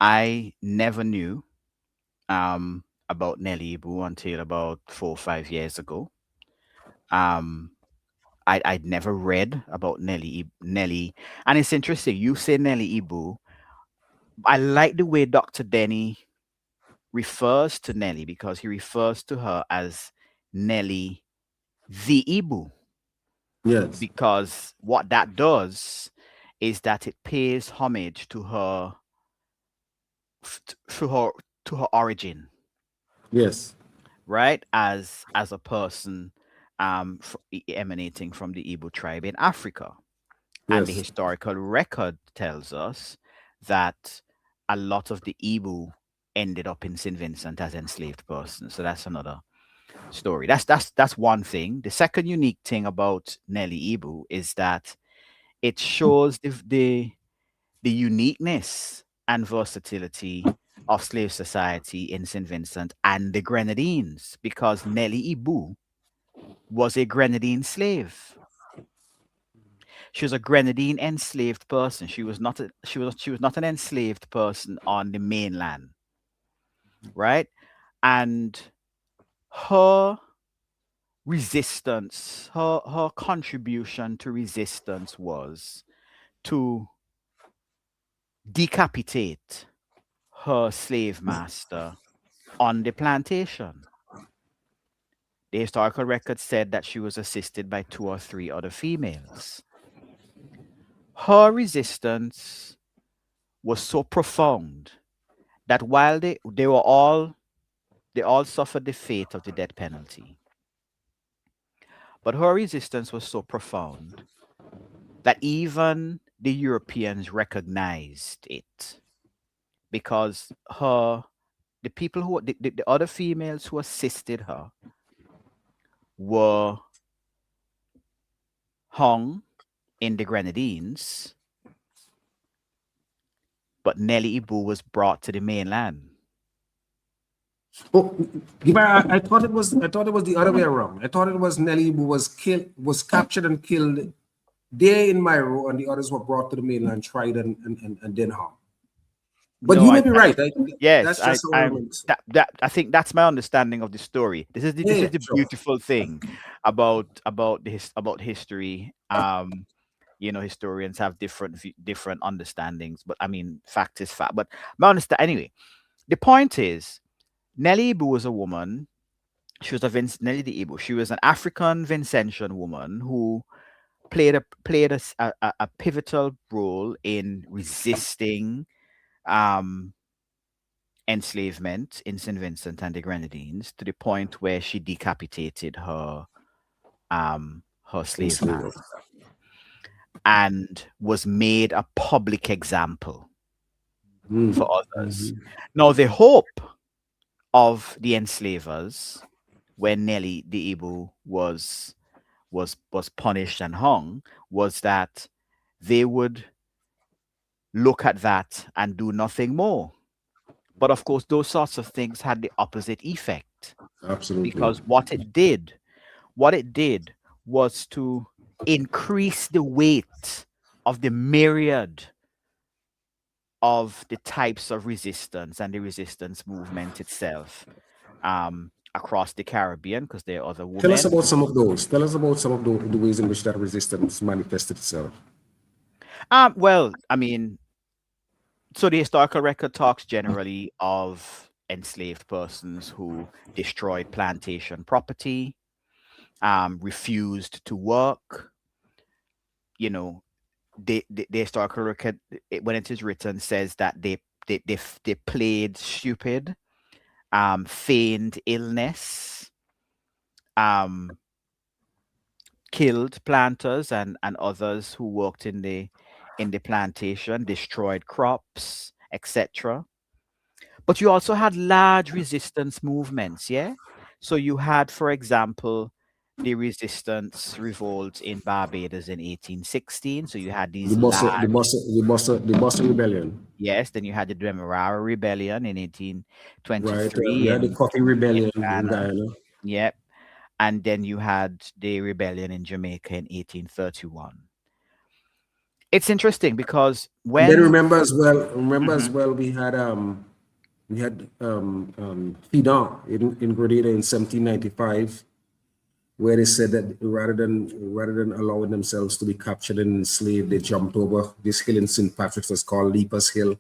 C: I never knew about Nellie Ibu until about 4 or 5 years ago. I'd never read about Nellie, and it's interesting. You say Nellie Ibu. I like the way Dr. Denny refers to Nellie, because he refers to her as Nellie the Ibu.
B: Yes.
C: Because what that does is that it pays homage to her, to her origin.
B: Yes.
C: Right, as a person emanating from the Igbo tribe in Africa. And the
B: Yes.
C: historical record tells us that a lot of the Igbo ended up in St. Vincent as enslaved persons. So that's another story. That's one thing. The second unique thing about Nellie Ibu is that it shows the uniqueness and versatility of slave society in St. Vincent and the Grenadines, because Nellie Ibu was a Grenadine slave. She was a Grenadine enslaved person. She was not an enslaved person on the mainland, right? And her resistance, her contribution to resistance was to decapitate her slave master on the plantation. The historical record said that she was assisted by 2 or 3 other females. Her resistance was so profound that while they all suffered the fate of the death penalty, but her resistance was so profound that even the Europeans recognized it, because the people who the other females who assisted her were hung in the Grenadines, but Nelly Ibu was brought to the mainland.
B: Oh, I thought it was the other way around. I thought it was Nelly who was captured and killed there in Mairo, and the others were brought to the mainland, tried and then hung. But
C: No,
B: you may be right.
C: Yes,
B: that's just how I remember.
C: I think that's my understanding of the story. This is the
B: Sure.
C: beautiful thing about history. Historians have different understandings, but I mean, fact is fact. But my understand anyway. The point is, Nelly Ibu was a woman. She was Nelly Ibu. She was an African Vincentian woman who played a pivotal role in resisting enslavement in St. Vincent and the Grenadines, to the point where she decapitated her slave master and was made a public example for others. Now, the hope of the enslavers when Nelly the Ibu was punished and hung was that they would look at that and do nothing more. But of course, those sorts of things had the opposite effect.
B: Absolutely.
C: Because what it did was to increase the weight of the myriad of the types of resistance and the resistance movement itself across the Caribbean, because there are other women.
B: Tell us about some of those. Tell us about some of the ways in which that resistance manifested itself.
C: Well, I mean, so the historical record talks generally of enslaved persons who destroyed plantation property, refused to work. The historical record, when it is written, says that they played stupid, feigned illness, killed planters and others who worked in the plantation, destroyed crops, etc. But you also had large resistance movements, yeah? So you had, for example, the resistance revolt in Barbados in 1816. So you had these
B: the Boston Rebellion.
C: Yes, then you had the Demerara Rebellion in 1823.
B: Right, you had the Coffee Rebellion in Guyana.
C: Yep. And then you had the rebellion in Jamaica in 1831. It's interesting because when...
B: Then remember as well, we had Fidan in Grenada in 1795, where they said that rather than allowing themselves to be captured and enslaved, they jumped over this hill in St. Patrick's that's called Leapers Hill.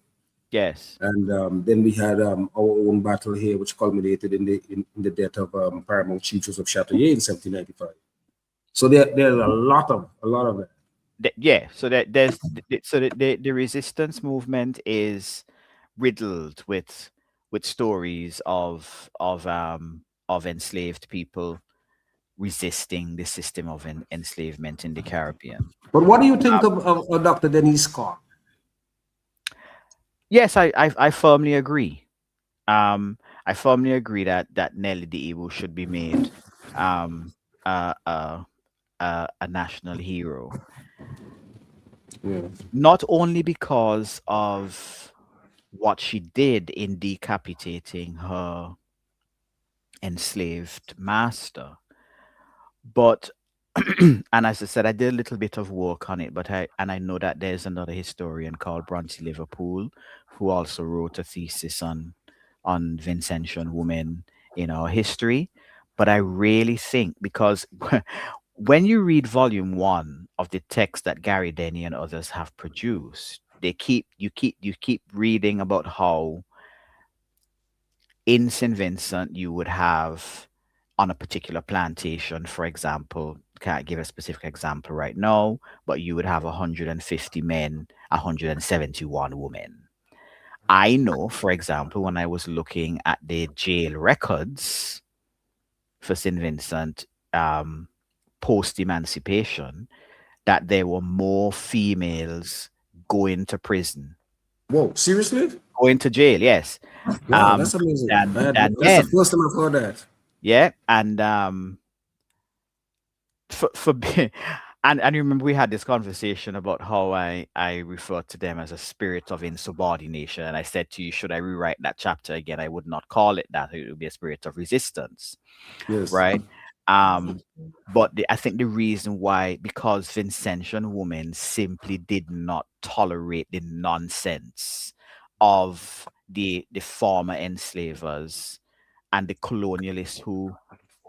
C: Yes.
B: And then we had our own battle here, which culminated in the death of Paramount Chief Joseph Chatoyer in 1795. So there's a lot of that.
C: Yeah. So that the resistance movement is riddled with stories of enslaved people resisting the system of enslavement in the Caribbean.
B: But what do you think of Dr. Denise Scott?
C: Yes, I firmly agree. I firmly agree that Nelly the Ibu should be made a national hero.
B: Yeah.
C: Not only because of what she did in decapitating her enslaved master, but and as I said, I did a little bit of work on it, but I know that there's another historian called Bronte Liverpool who also wrote a thesis on Vincentian women in our history. But I really think because when you read volume one of the text that Gary Denny and others have produced, you keep reading about how in St. Vincent you would have on a particular plantation, for example, can't give a specific example right now, but you would have 150 men, 171 women. I know, for example, when I was looking at the jail records for St. Vincent post emancipation, that there were more females going to prison,
B: Whoa, seriously?
C: going to jail, yes,
B: Wow, that's amazing.
C: than
B: That's the
C: men.
B: first time I've heard that.
C: Yeah, and for and you remember we had this conversation about how I refer to them as a spirit of insubordination, and I said to you, should I rewrite that chapter again? I would not call it that. It would be a spirit of resistance,
B: Yes.
C: right? But I think the reason why, because Vincentian women simply did not tolerate the nonsense of the former enslavers and the colonialists who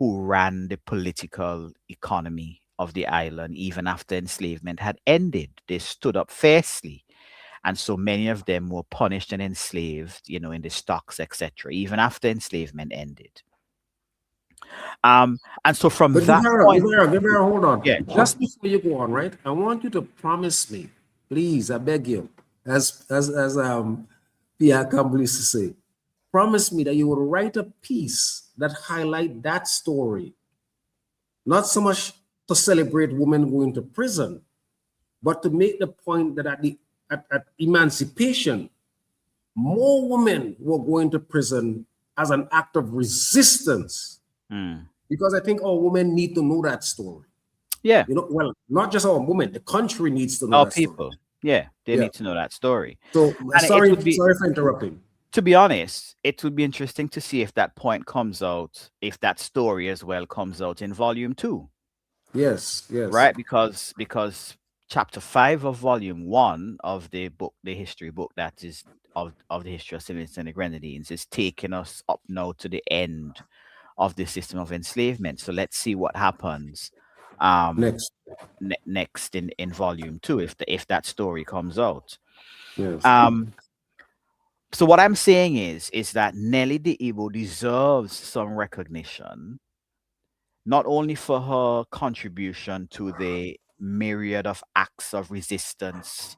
C: ran the political economy of the island even after enslavement had ended. They stood up fiercely. And so many of them were punished and enslaved, you know, in the stocks, etc., even after enslavement ended. And so from
B: But
C: that point,
B: Guevara, hold on.
C: yeah,
B: Just before you go on, right? I want you to promise me, please, I beg you, as Pierre Campbell used to say, promise me that you will write a piece that highlight that story, not so much to celebrate women going to prison, but to make the point that at emancipation, more women were going to prison as an act of resistance. Because I think our women need to know that story.
C: yeah,
B: You know, well, not just our women, the country needs to know that
C: people,
B: story.
C: yeah, they
B: Yeah.
C: need to know that story.
B: So
C: And it would be,
B: sorry for interrupting.
C: to be honest, it would be interesting to see if that point comes out, if that story as well comes out in volume 2.
B: Yes, yes.
C: Right, because chapter 5 of volume 1 of the book, the history book that is of the history of St. Vincent and the Grenadines, is taking us up now to the end of the system of enslavement. So let's see what happens
B: Next.
C: next in volume 2 if that story comes out.
B: Yes.
C: So what I'm saying is that Nelly the Igbo deserves some recognition, not only for her contribution to the myriad of acts of resistance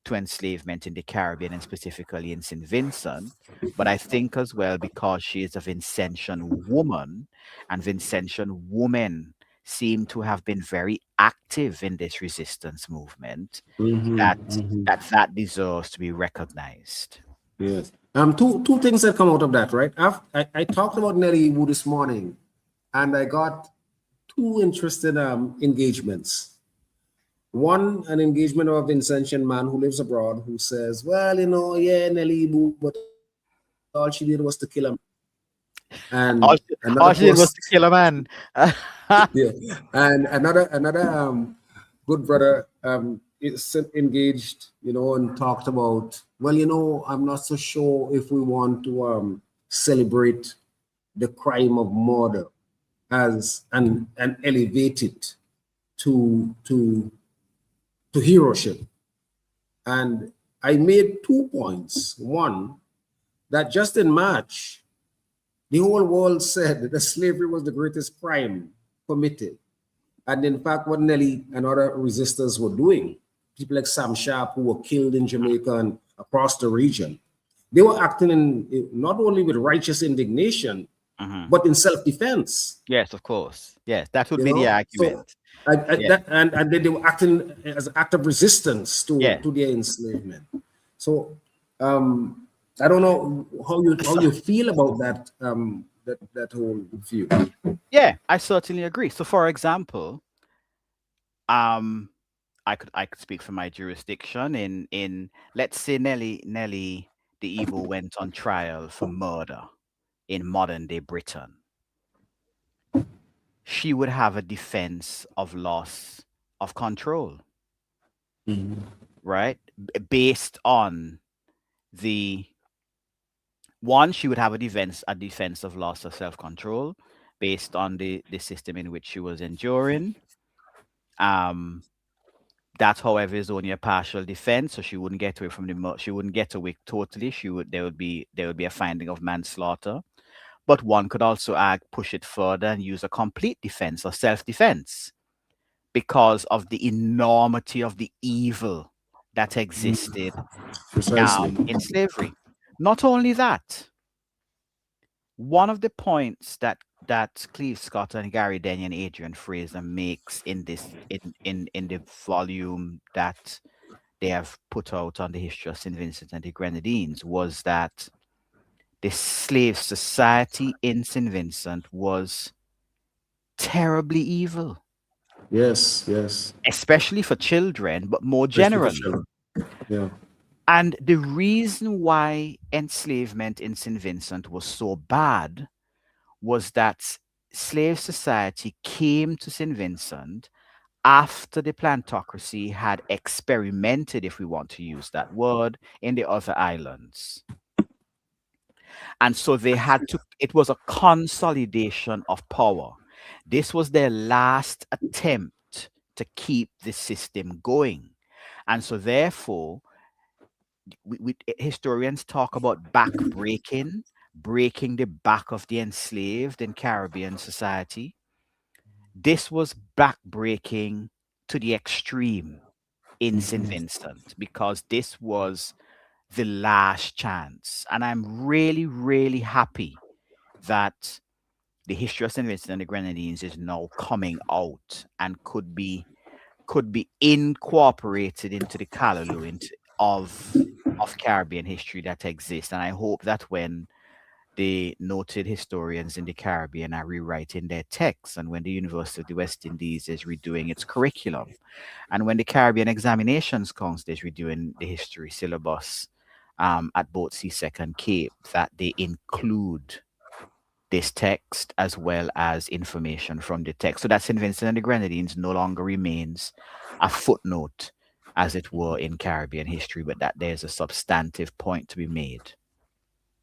C: to enslavement in the Caribbean and specifically in St. Vincent, but I think as well because she is a Vincentian woman, and Vincentian women seem to have been very active in this resistance movement, that deserves to be recognized.
B: Yes. Two things that come out of that, right? I talked about Nelly Wu this morning, and I got two interesting engagements. One, an engagement of a Vincentian man who lives abroad who says, well, you know, yeah, Nelly Wu, but all she did was to kill him. And
C: all
B: another
C: she did was
B: post,
C: to kill a man.
B: yeah. And another good brother is engaged, you know, and talked about, well, you know, I'm not so sure if we want to celebrate the crime of murder as and elevate it to heroship. And I made 2 points. One, that just in March, the whole world said that slavery was the greatest crime committed. And in fact, what Nelly and other resistors were doing, people like Sam Sharp, who were killed in Jamaica and across the region, they were acting in not only with righteous indignation, but in self-defense.
C: Yes, of course. Yes, that would be the argument.
B: So, and they were acting as an act of resistance to their enslavement. So I don't know how you feel about that that whole view.
C: Yeah, I certainly agree. So, for example, I could speak for my jurisdiction. In let's say Nelly the Igbo went on trial for murder in modern day Britain. She would have a defense of loss of control, right? Based on the one, she would have a defense of loss of self-control, based on the system in which she was enduring. Um, that, however, is only a partial defense, so she wouldn't get away from she wouldn't get away totally. There would be a finding of manslaughter. But one could also push it further and use a complete defense or self-defense because of the enormity of the evil that existed
B: Precisely.
C: in slavery. Not only that, one of the points that Cleve Scott and Gary Denny and Adrian Fraser makes in this in the volume that they have put out on the history of St. Vincent and the Grenadines was that the slave society in St. Vincent was terribly evil.
B: Yes, yes.
C: Especially for children, but more
B: Especially for
C: generally.
B: children. Yeah.
C: And the reason why enslavement in St. Vincent was so bad was that slave society came to St. Vincent after the plantocracy had experimented, if we want to use that word, in the other islands. And so they had to, it was a consolidation of power. This was their last attempt to keep the system going. And so therefore, historians talk about backbreaking, breaking the back of the enslaved in Caribbean society. This was backbreaking to the extreme in St. Vincent because this was the last chance. And I'm really, really happy that the history of St. Vincent and the Grenadines is now coming out and could be incorporated into the Callaloo of Caribbean history that exists. And I hope that when the noted historians in the Caribbean are rewriting their texts, and when the University of the West Indies is redoing its curriculum, and when the Caribbean Examinations Council is redoing the history syllabus at both CSEC and CAPE, that they include this text as well as information from the text, so that St. Vincent and the Grenadines no longer remains a footnote, as it were, in Caribbean history, but that there's a substantive point to be made.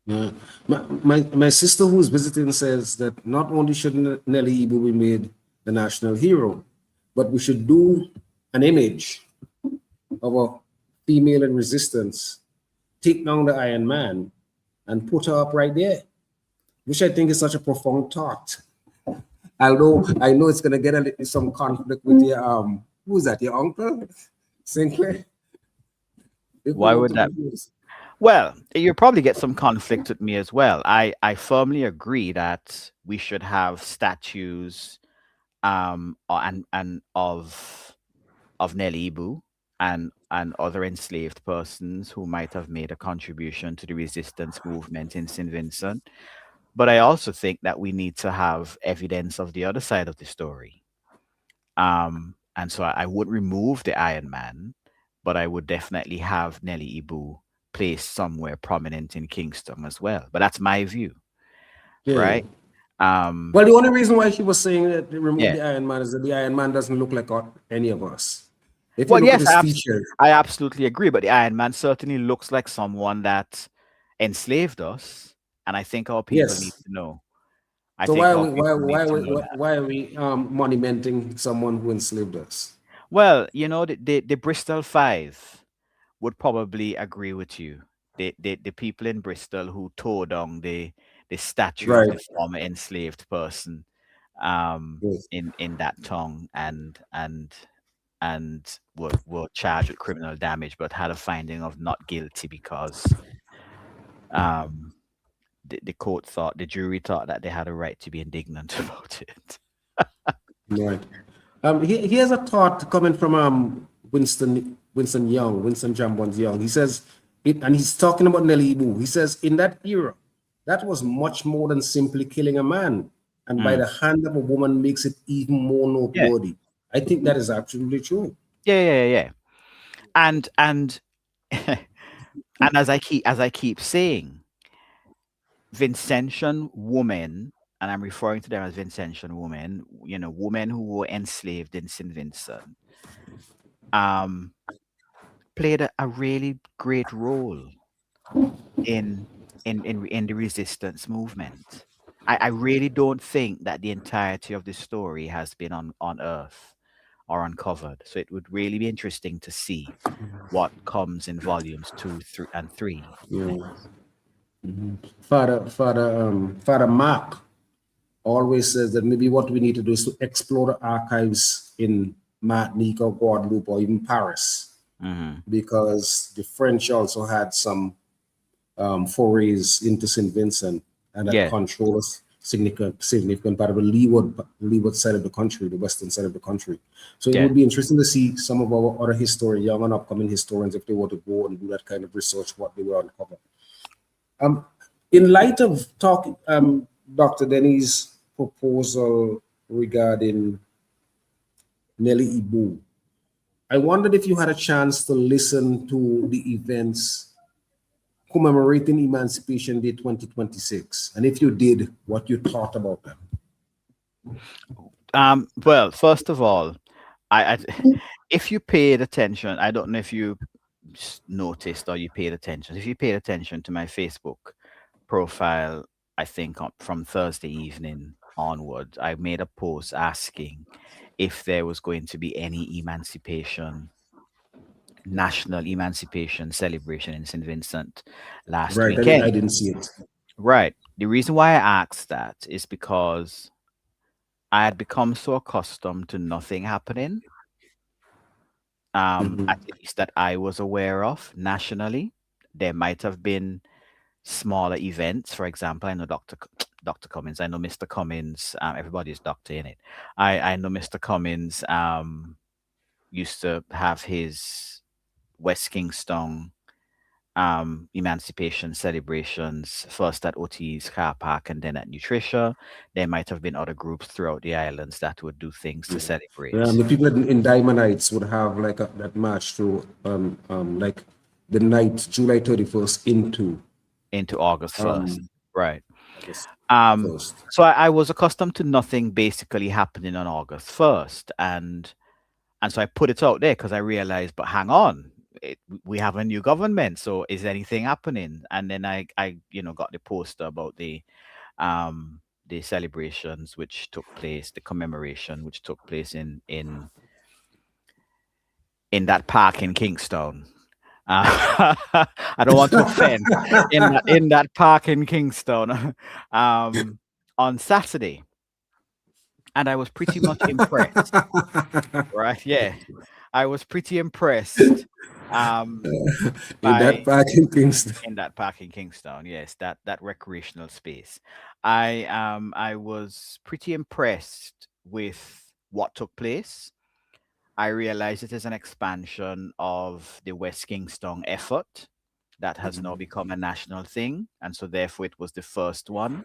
B: Yeah. My sister who's visiting says that not only should Nelly Ibu be made the national hero, but we should do an image of a female in resistance, take down the Iron Man, and put her up right there, which I think is such a profound thought. Although I know it's going to get some conflict with your, who's that, your uncle, Sinclair?
C: Why would that? Well, you'll probably get some conflict with me as well. I firmly agree that we should have statues and of Nelly Ibu and other enslaved persons who might have made a contribution to the resistance movement in St. Vincent. But I also think that we need to have evidence of the other side of the story. And so I would remove the Iron Man, but I would definitely have Nelly Ibu placed somewhere prominent in Kingston as well. But that's my view, right?
B: Well, the only reason why she was saying that they remove the Iron Man is that the Iron Man doesn't look like any of us. If you look at his features,
C: I absolutely agree. But the Iron Man certainly looks like someone that enslaved us, and I think our people need to know.
B: So why are we monumenting someone who enslaved us?
C: Well, you know, the Bristol Five would probably agree with you. The people in Bristol who tore down the statue of the former enslaved person in that tongue and were charged with criminal damage, but had a finding of not guilty because the jury thought that they had a right to be indignant about it.
B: Right. Here's a thought coming from Winston Jambons Young. He says, and he's talking about Nelly Ibu. He says, in that era, that was much more than simply killing a man, and by the hand of a woman makes it even more noteworthy. Yeah. I think that is absolutely true.
C: Yeah. And and as I keep saying, Vincentian women, and I'm referring to them as Vincentian women, you know, women who were enslaved in St. Vincent, played a really great role in the resistance movement. I really don't think that the entirety of the story has been unearthed or uncovered. So it would really be interesting to see what comes in volumes 2, 3, and 3.
B: Yeah. Father Mark always says that maybe what we need to do is to explore the archives in Martinique or Guadeloupe or even Paris, because the French also had some forays into St. Vincent, and that
C: Yeah,
B: controls significant part of the leeward side of the country, the western side of the country. So it
C: yeah.
B: would be interesting to see some of our other historians, young and upcoming historians, if they were to go and do that kind of research, what they will uncover. In light of talking, Dr. Denny's proposal regarding Nelly Ibu, I wondered if you had a chance to listen to the events commemorating Emancipation Day 2026, and if you did, what you thought about them.
C: Well, first of all, I if you paid attention, I don't know if you noticed or you paid attention. If you paid attention to my Facebook profile, I think from Thursday evening onward, I made a post asking if there was going to be any national emancipation celebration in St. Vincent last
B: Right, I
C: weekend.
B: didn't see it.
C: Right. The reason why I asked that is because I had become so accustomed to nothing happening, at least that I was aware of nationally. There might have been smaller events. For example, I know Dr. Cummins. I know Mr. Cummins. Everybody's doctor in it. I know Mr. Cummins used to have his West Kingston emancipation celebrations, first at OT's car park and then at Nutritia. There might have been other groups throughout the islands that would do things to celebrate.
B: The people in Diamond Heights would have like that march through like the night, July 31st
C: into August 1st. Right.
B: August 1st.
C: So I was accustomed to nothing basically happening on August 1st. And so I put it out there because I realized, but hang on, we have a new government. So is anything happening? And then I got the poster about the celebrations which took place, the commemoration which took place in that park in Kingston. I don't want to offend in that park in Kingston on Saturday, and I was pretty much impressed. Right? Yeah, I was pretty impressed.
B: In that park in Kingston.
C: In that park in Kingston, yes, that recreational space. I was pretty impressed with what took place. I realized it is an expansion of the West Kingston effort that has now become a national thing. And so therefore it was the first one.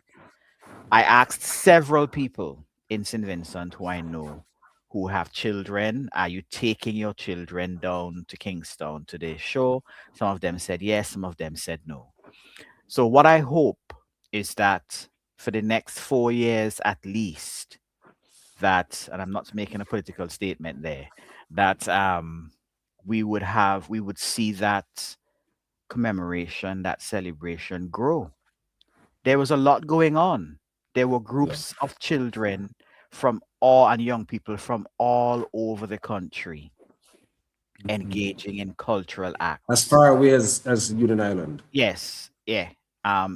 C: I asked several people in St. Vincent who I know who have children, are you taking your children down to Kingston to the show? Some of them said yes, some of them said no. So what I hope is that for the next 4 years at least, that, and I'm not making a political statement there, that we would see that commemoration, that celebration grow. There was a lot going on. There were groups of children and young people from all over the country engaging in cultural acts.
B: As far away as Union Island.
C: Yes, yeah.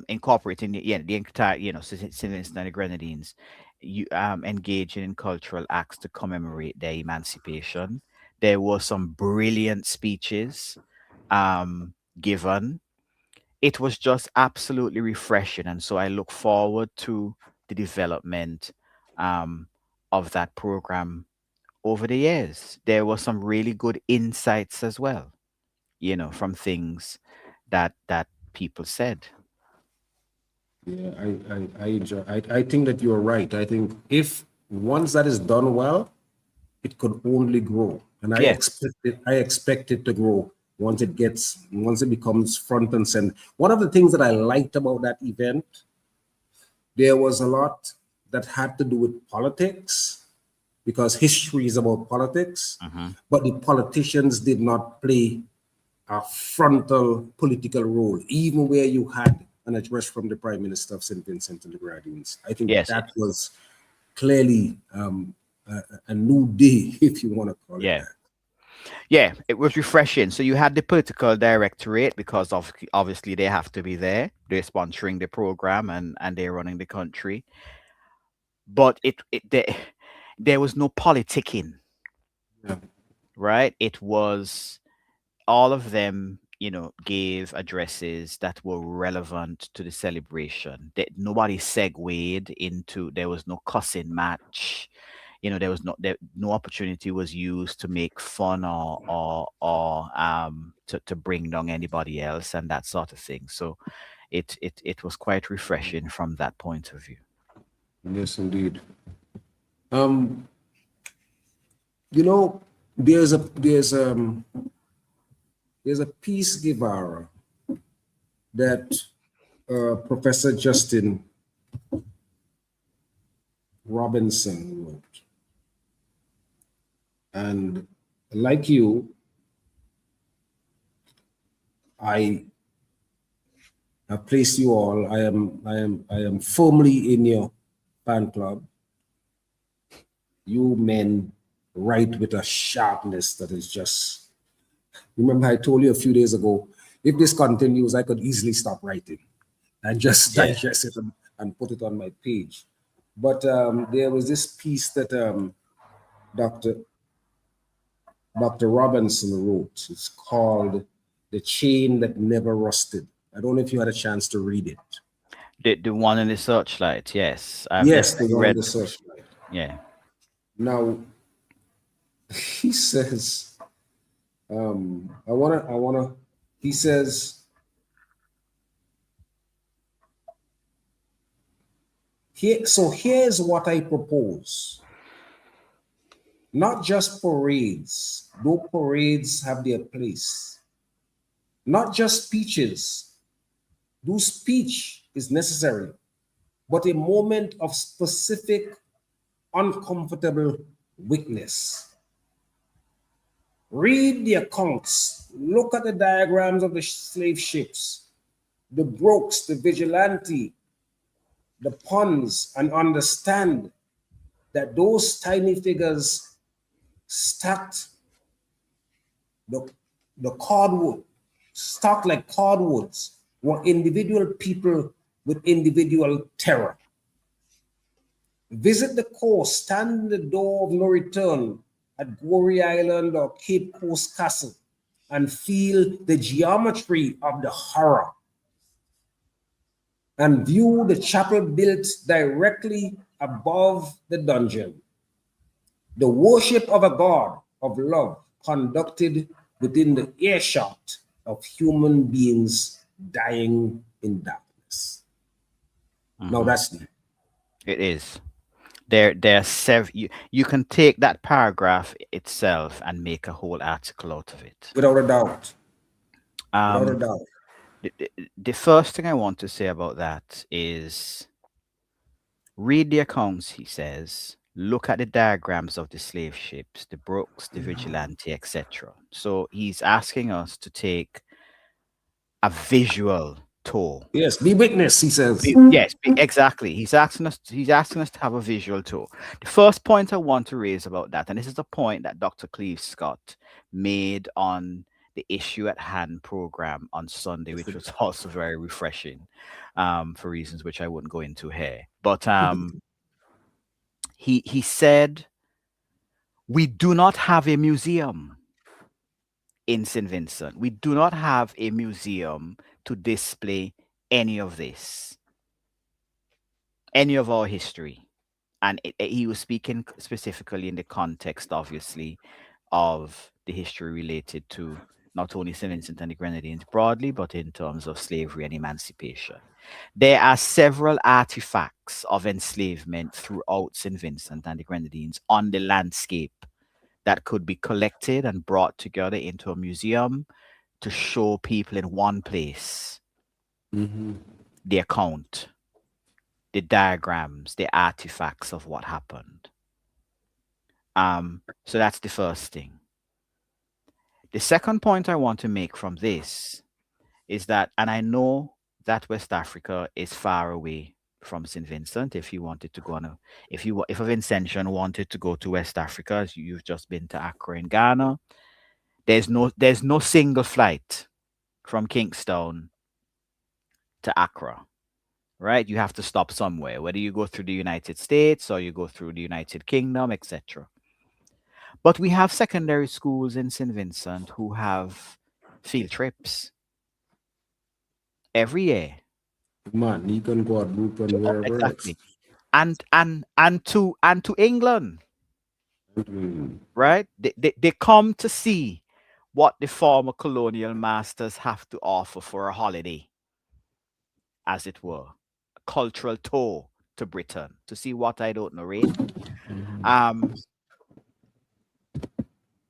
C: Incorporating the entire, St. Vincent and the Grenadines, engaging in cultural acts to commemorate their emancipation. There were some brilliant speeches given. It was just absolutely refreshing, and so I look forward to the development of that program over the years. There were some really good insights as well, from things that people said.
B: Yeah, I enjoy. I think that you're right. I think if once that is done well, it could only grow, and I expect it to grow once it becomes front and center. One of the things that I liked about that event, there was a lot that had to do with politics, because history is about politics, but the politicians did not play a frontal political role, even where you had an address from the Prime Minister of St. Vincent and the Grenadines. I think
C: Yes.
B: that was clearly a new day, if you want to call it
C: Yeah.
B: that.
C: Yeah, it was refreshing. So you had the political directorate because of obviously they have to be there. They're sponsoring the program and they're running the country. But there was no politicking,
B: Yeah.
C: right? It was all of them, gave addresses that were relevant to the celebration. That nobody segued into. There was no cussing match. There was no opportunity was used to make fun or to bring down anybody else and that sort of thing. So it was quite refreshing from that point of view.
B: Yes, indeed. Um, you know, there's a piece, Guevara, that Professor Justin Robinson wrote. And like you, I have placed you all. I am firmly in your fan club. You men write with a sharpness that is just. Remember, I told you a few days ago, if this continues, I could easily stop writing and just
C: Yeah.
B: digest it and put it on my page. But there was this piece that Dr. Dr. Robinson wrote. It's called The Chain That Never Rusted. I don't know if you had a chance to read it.
C: The one in the searchlight, yes. I've
B: Yes, the
C: definitely
B: one on
C: read.
B: the searchlight.
C: Yeah.
B: Now, he says, he says, here's what I propose. Not just parades, though parades have their place. Not just speeches, though speech is necessary, but a moment of specific, uncomfortable weakness. Read the accounts, look at the diagrams of the slave ships, the Brooks, the Vigilante, the puns, and understand that those tiny figures stacked the cordwood, stacked like cordwoods, were individual people with individual terror. Visit the coast, stand in the door of no return at Gorey Island or Cape Coast Castle, and feel the geometry of the horror. And view the chapel built directly above the dungeon. The worship of a God of love conducted within the earshot of human beings dying in darkness. Now that's deep.
C: It is. There are several. You can take that paragraph itself and make a whole article out of it.
B: Without a doubt. Without a
C: Um,
B: doubt.
C: the first thing I want to say about that is read the accounts, he says, look at the diagrams of the slave ships, the Brooks, the Vigilante, etc. So he's asking us to take a visual tour.
B: Yes, be witness, he says.
C: Yes, exactly. He's asking us to have a visual tour. The first point I want to raise about that, and this is a point that Dr. Cleve Scott made on the Issue at Hand program on Sunday, which was also very refreshing, for reasons which I wouldn't go into here. But he said, we do not have a museum in St. Vincent. We do not have a museum to display any of this, any of our history. And he was speaking specifically in the context, obviously, of the history related to not only St. Vincent and the Grenadines broadly, but in terms of slavery and emancipation. There are several artifacts of enslavement throughout St. Vincent and the Grenadines on the landscape that could be collected and brought together into a museum to show people in one place the account, the diagrams, the artifacts of what happened. So that's the first thing. The second point I want to make from this is that, and I know that West Africa is far away from St. Vincent. If you wanted to go on if a Vincentian wanted to go to West Africa, as you've just been to Accra in Ghana, there's no single flight from Kingstown to Accra, right? You have to stop somewhere, whether you go through the United States or you go through the United Kingdom, etc. But we have secondary schools in St. Vincent who have field trips every year.
B: Man, you can go out loop and wherever
C: Exactly. And to England,
B: else. Mm.
C: right? They come to see what the former colonial masters have to offer for a holiday, as it were, a cultural tour to Britain to see what I don't know, right?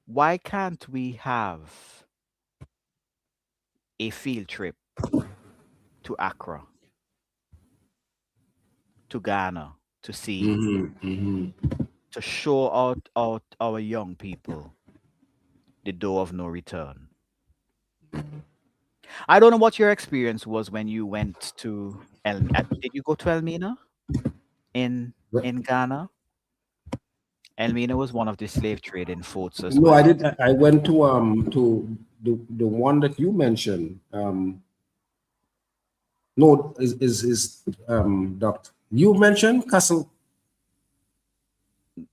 C: Why can't we have a field trip to Accra, to Ghana, to see, to show out our young people the door of no return? I don't know what your experience was when you went to did you go to Elmina in Ghana? Elmina was one of the slave trading forts as
B: No,
C: well.
B: I did. I went to the one that you mentioned. No, is Doctor. You mentioned Castle.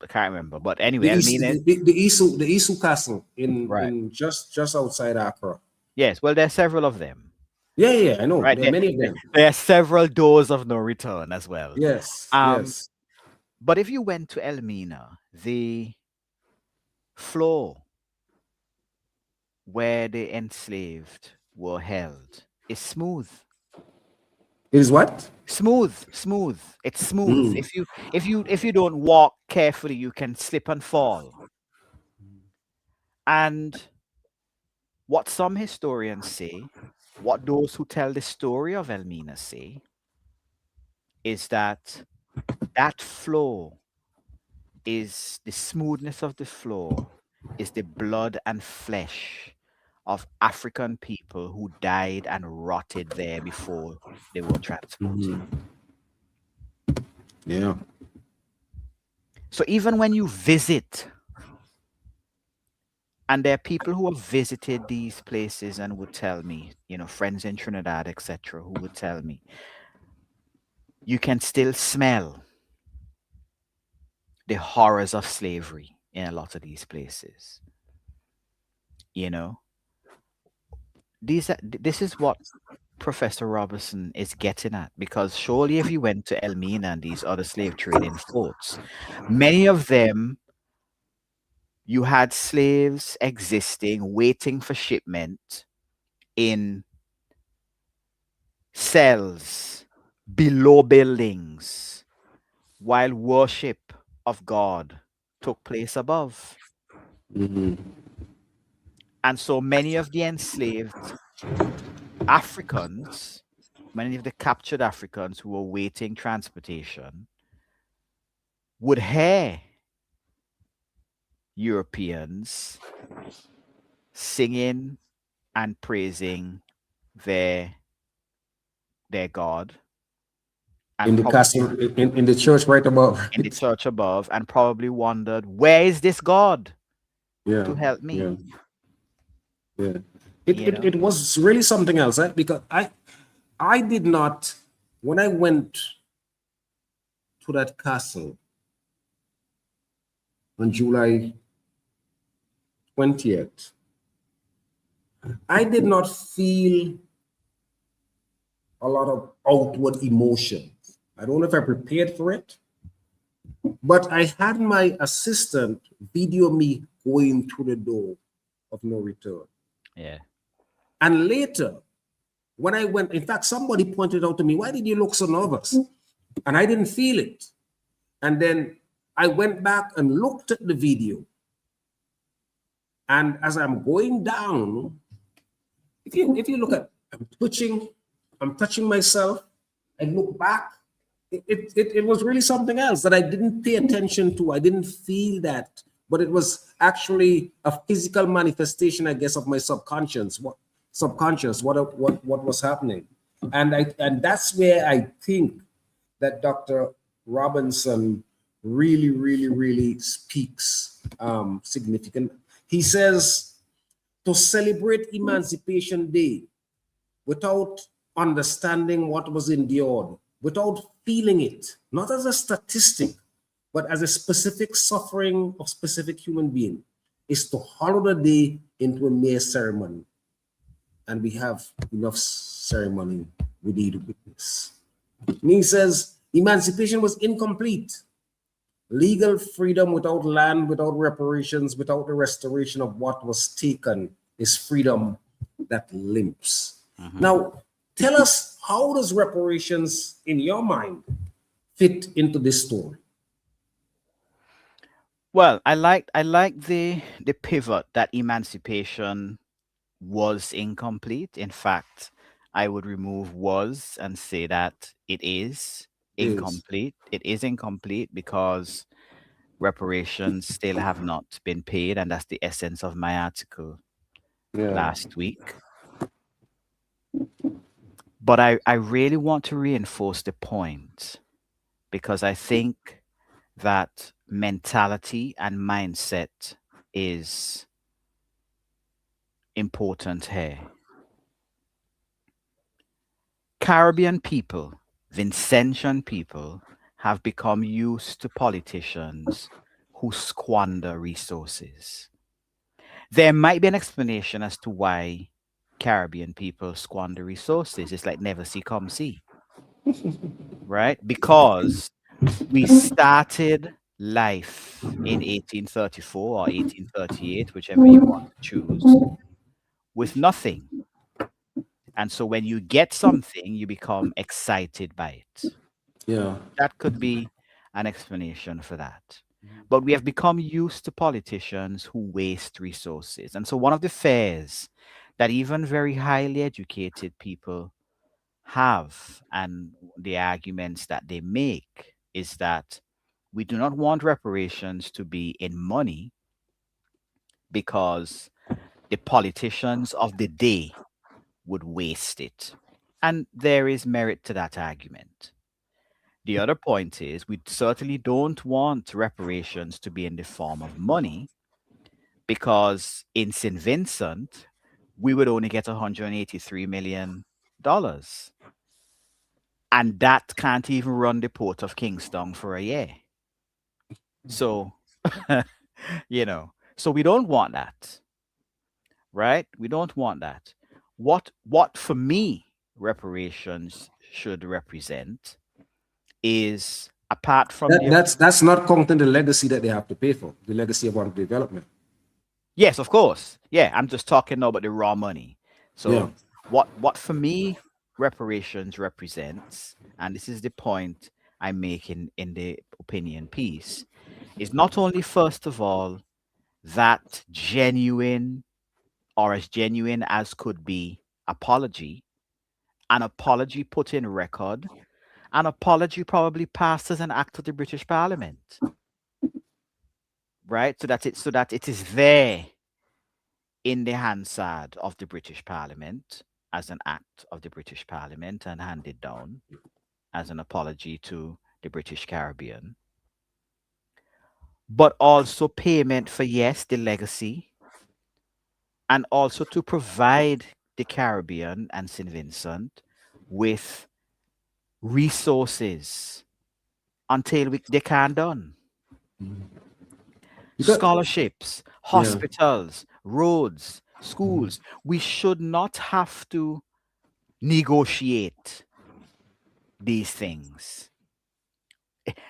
C: I can't remember, but anyway,
B: The
C: Elmina.
B: Isu Castle in just outside Accra.
C: Yes, well, there are several of them.
B: Yeah, I know.
C: Right,
B: There are many of them.
C: There are several doors of no return as well.
B: Yes,
C: Um,
B: yes.
C: But if you went to Elmina, the floor where the enslaved were held is smooth.
B: It is what?
C: Smooth. It's smooth. If you don't walk carefully, you can slip and fall. And what some historians say, what those who tell the story of Elmina say, is that floor is the smoothness of the floor is the blood and flesh of African people who died and rotted there before they were transported.
B: Yeah.
C: So even when you visit, and there are people who have visited these places and would tell me, friends in Trinidad, etc., who would tell me, you can still smell the horrors of slavery in a lot of these places. This is what Professor Robertson is getting at, because surely if you went to Elmina and these other slave trading forts, many of them, you had slaves existing, waiting for shipment in cells below buildings, while worship of God took place above. And so many of the enslaved Africans, many of the captured Africans who were waiting transportation, would hear Europeans singing and praising their God.
B: In the castle, in the church right above.
C: In the church above, and probably wondered, where is this God to help me?
B: Yeah. It was really something else, right? Because I did not, when I went to that castle on July 20th, I did not feel a lot of outward emotions. I don't know if I prepared for it, but I had my assistant video me going through the door of no return.
C: Yeah.
B: And later, when I went, in fact, somebody pointed out to me, why did you look so nervous? And I didn't feel it. And then I went back and looked at the video. And as I'm going down, if you look at, I'm touching myself, I look back, it was really something else that I didn't pay attention to. I didn't feel that, but it was actually a physical manifestation, I guess, of my subconscious. What was happening? And that's where I think that Dr. Robinson really speaks significant. He says to celebrate Emancipation Day without understanding what was endured, without feeling it, not as a statistic, but as a specific suffering of specific human being, is to hollow the day into a mere ceremony. And we have enough ceremony we need to witness. And he says emancipation was incomplete. Legal freedom without land, without reparations, without the restoration of what was taken is freedom that limps. Now, tell us, how does reparations, in your mind, fit into this story?
C: Well, I like the pivot that emancipation was incomplete. In fact, I would remove was and say that it is incomplete. It is incomplete because reparations still have not been paid, and that's the essence of my article last week. But I really want to reinforce the point, because I think that mentality and mindset is important here. Caribbean people, Vincentian people, have become used to politicians who squander resources. There might be an explanation as to why Caribbean people squander resources. It's like never see, come see, right? Because we started life in 1834 or 1838, whichever you want to choose, with nothing. And so when you get something, you become excited by it.
B: Yeah.
C: That could be an explanation for that. But we have become used to politicians who waste resources. And so one of the fears that even very highly educated people have, and the arguments that they make, is that we do not want reparations to be in money because the politicians of the day would waste it. And there is merit to that argument. The other point is we certainly don't want reparations to be in the form of money, because in St. Vincent, we would only get $183 million. And that can't even run the port of Kingston for a year. So, so we don't want that, right? We don't want that. What for me reparations should represent is, apart from
B: that's not counting the legacy that they have to pay for, the legacy of development.
C: Yes, of course. Yeah, I'm just talking now about the raw money. So what for me reparations represents, and this is the point I'm making in the opinion piece, is not only, first of all, that genuine, or as genuine as could be, apology, an apology put in record, an apology probably passed as an act of the British Parliament, right? So that it is there in the Hansard of the British Parliament as an act of the British Parliament and handed down as an apology to the British Caribbean. But also payment for, yes, the legacy, and also to provide the Caribbean and St. Vincent with resources until they can done. Scholarships, hospitals, roads, schools. We should not have to negotiate these things.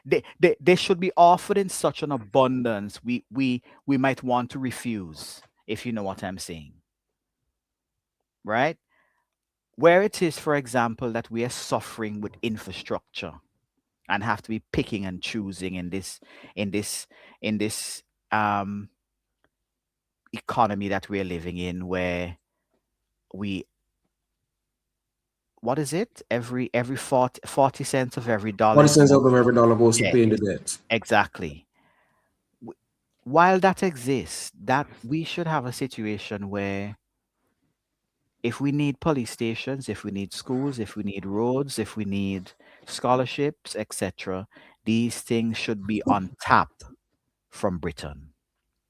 C: They should be offered in such an abundance we might want to refuse, if you know what I'm saying. Right? Where it is, for example, that we are suffering with infrastructure and have to be picking and choosing in this economy that we're living in, where what is it? Every 40 cents of every dollar.
B: 40 cents of every dollar goes to paying the debt.
C: Exactly. While that exists, that we should have a situation where if we need police stations, if we need schools, if we need roads, if we need scholarships, etc., these things should be on tap from Britain.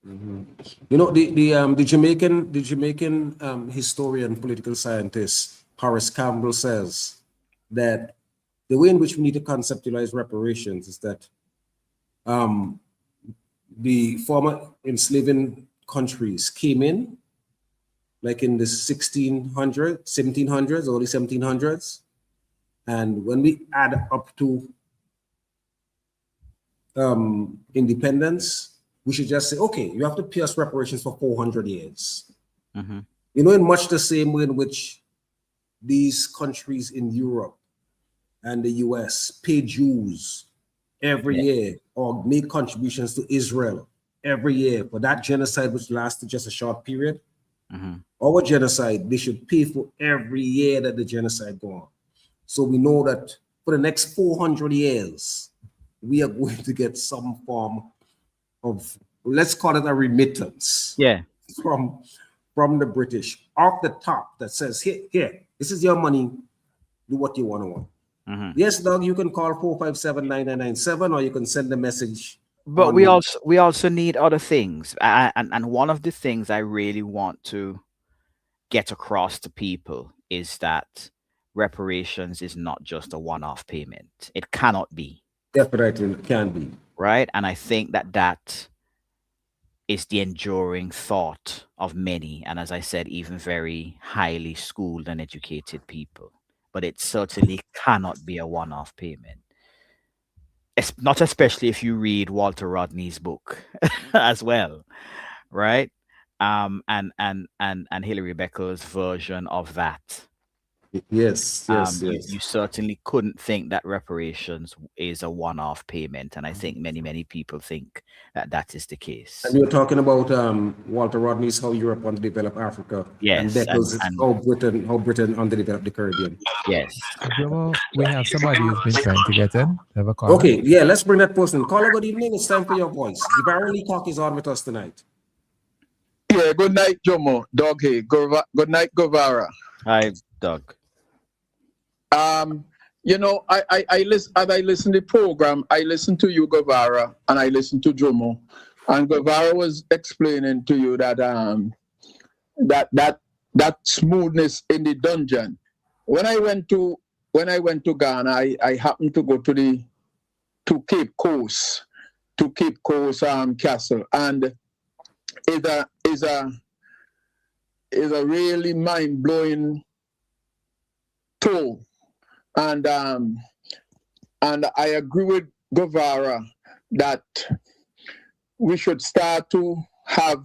B: You know, the Jamaican historian, political scientist Horace Campbell says that the way in which we need to conceptualize reparations is that the former enslaving countries came in like in the 1700s, early 1700s. And when we add up to independence, we should just say, okay, you have to pay us reparations for 400 years.
C: Mhm.
B: You know, in much the same way in which these countries in Europe and the US pay Jews every year or make contributions to Israel every year for that genocide, which lasted just a short period.
C: Mhm.
B: Our genocide, they should pay for every year that the genocide go on. So we know that for the next 400 years, we are going to get some form of, let's call it a remittance
C: Yeah.
B: from the British off the top that says, here, this is your money, do what you want to want.
C: Mhm.
B: Yes, Doug, you can call 457-9997 or you can send a message.
C: But
B: on
C: we
B: the-
C: also need other things, and one of the things I really want to get across to people is that reparations is not just a one-off payment. It cannot be,
B: Definitely can be.
C: right? And I think that is the enduring thought of many, and as I said, even very highly schooled and educated people. But it certainly cannot be a one-off payment. Not especially if you read Walter Rodney's book as well, right? And Hilary Becker's version of that.
B: Yes.
C: You certainly couldn't think that reparations is a one-off payment, and I think many people think that is the case.
B: And you're talking about Walter Rodney's How Europe Underdeveloped Africa.
C: Yes,
B: And Beckles'
C: and-
B: How Britain Underdeveloped the Caribbean.
C: Yes.
D: Jomo, we have somebody who's been trying to get in. Have a call.
B: Okay, yeah, let's bring that person. Caller, good evening. It's time for your voice. Givara Leacock is on with us tonight.
E: Yeah, good night, Jomo. Dog hey. Good night, Guevara.
C: Hi, Doug.
E: You know, I listen as I listen to the program, I listen to you, Guevara, and I listen to Jomo. And Guevara was explaining to you that that smoothness in the dungeon. When I went to Ghana, I happened to go to Cape Coast Castle, and is a really mind-blowing tour. And I agree with Guevara that we should start to have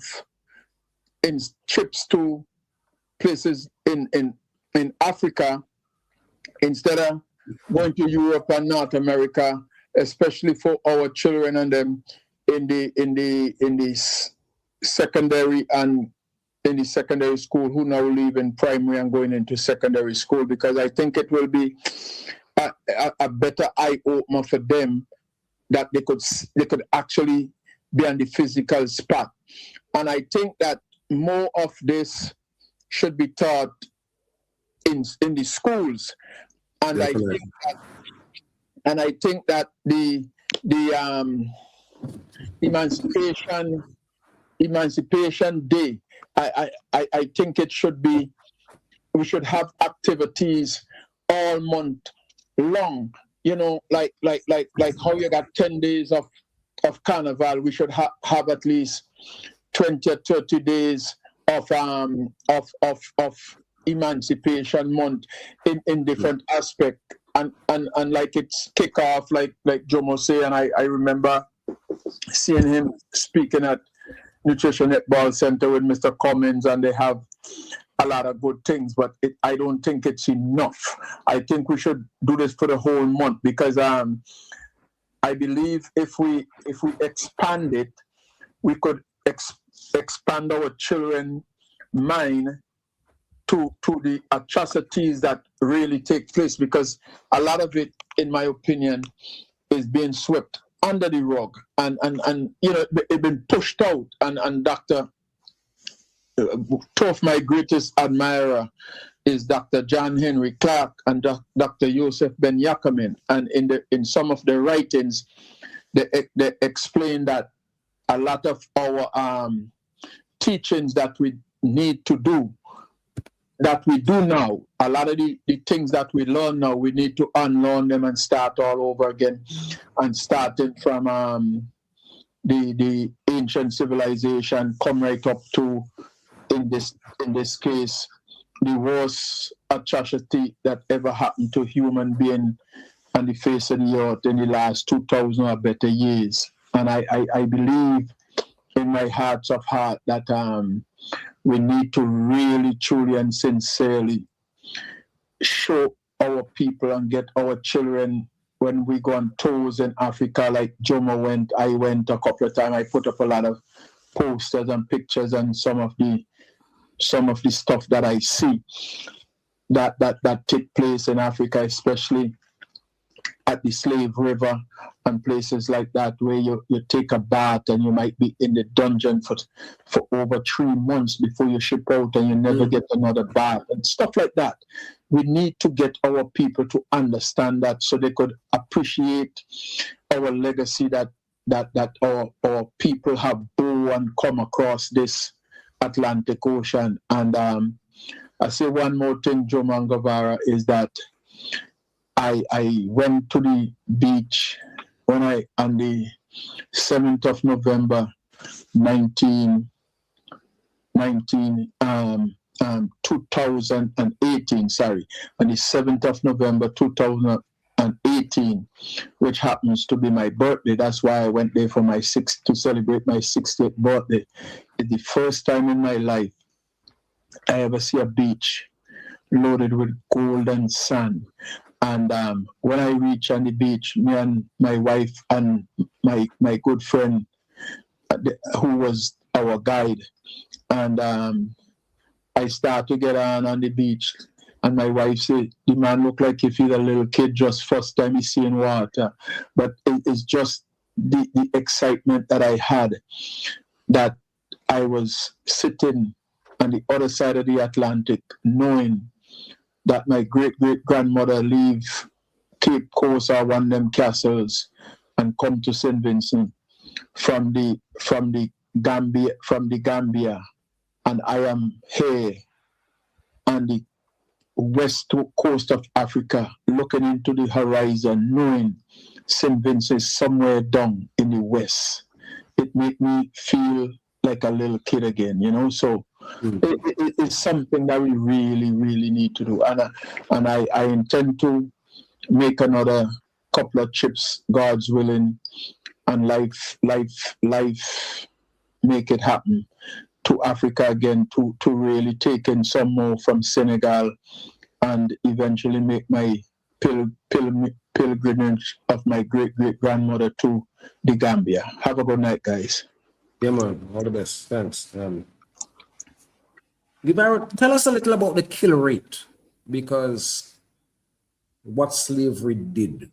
E: trips to places in Africa instead of going to Europe and North America, especially for our children and them in the secondary and in the secondary school who now leave in primary and going into secondary school, because I think it will be a better eye opener for them that they could actually be on the physical spot. And I think that more of this should be taught in the schools. And
B: Definitely.
E: I think that the Emancipation Day, I think it should be, we should have activities all month long, you know, like how you got 10 days of carnival. We should have at least 20 or 30 days of Emancipation Month in different aspects, and like it's kick off like Jomo say, and I remember seeing him speaking at Nutrition Netball Center with Mr. Cummins, and they have a lot of good things, but I don't think it's enough. I think we should do this for the whole month, because I believe if we expand it, we could expand our children's mind to the atrocities that really take place, because a lot of it, in my opinion, is being swept under the rug, and you know, it's been pushed out, and Dr. two of my greatest admirer is Dr. John Henry Clark and Dr. Joseph Ben Yakimin. And in some of their writings, they explain that a lot of our teachings that we need to do, that we do now, a lot of the things that we learn now, we need to unlearn them and start all over again. And starting from the ancient civilization, come right up to, in this case, the worst atrocity that ever happened to human being on the face of the earth in the last 2,000 or better years. And I believe in my heart of heart that we need to really, truly, and sincerely show our people and get our children, when we go on tours in Africa, like Jomo went, I went a couple of times, I put up a lot of posters and pictures and some of the stuff that I see that take place in Africa, especially at the Slave River and places like that, where you take a bath and you might be in the dungeon for over 3 months before you ship out, and you never get another bath and stuff like that. We need to get our people to understand that, so they could appreciate our legacy that our people have bore and come across this Atlantic Ocean. And I say one more thing, Joe Mangavara, is that I went to the beach on the 7th of November 2018, sorry, on the 7th of November 2018, which happens to be my birthday. That's why I went there for to celebrate my 60th birthday. It's the first time in my life I ever see a beach loaded with golden sand. And when I reach on the beach, me and my wife and my good friend, who was our guide, and I start to get on the beach, and my wife said, the man looked like if he's a little kid, just first time he's seeing water. But it's just the excitement that I had, that I was sitting on the other side of the Atlantic, knowing that my great-great-grandmother leave Cape Coast or one of them castles and come to St. Vincent from the Gambia, and I am here on the west coast of Africa, looking into the horizon, knowing St. Vincent is somewhere down in the west. It made me feel like a little kid again, So it's something that we really, really need to do, and I intend to make another couple of trips, God's willing, and life make it happen, to Africa again, to really take in some more from Senegal, and eventually make my pilgrimage of my great-great-grandmother to the Gambia. Have a good night, guys.
B: Yeah, man. All the best. Thanks. Guevara, tell us a little about the kill rate, because what slavery did.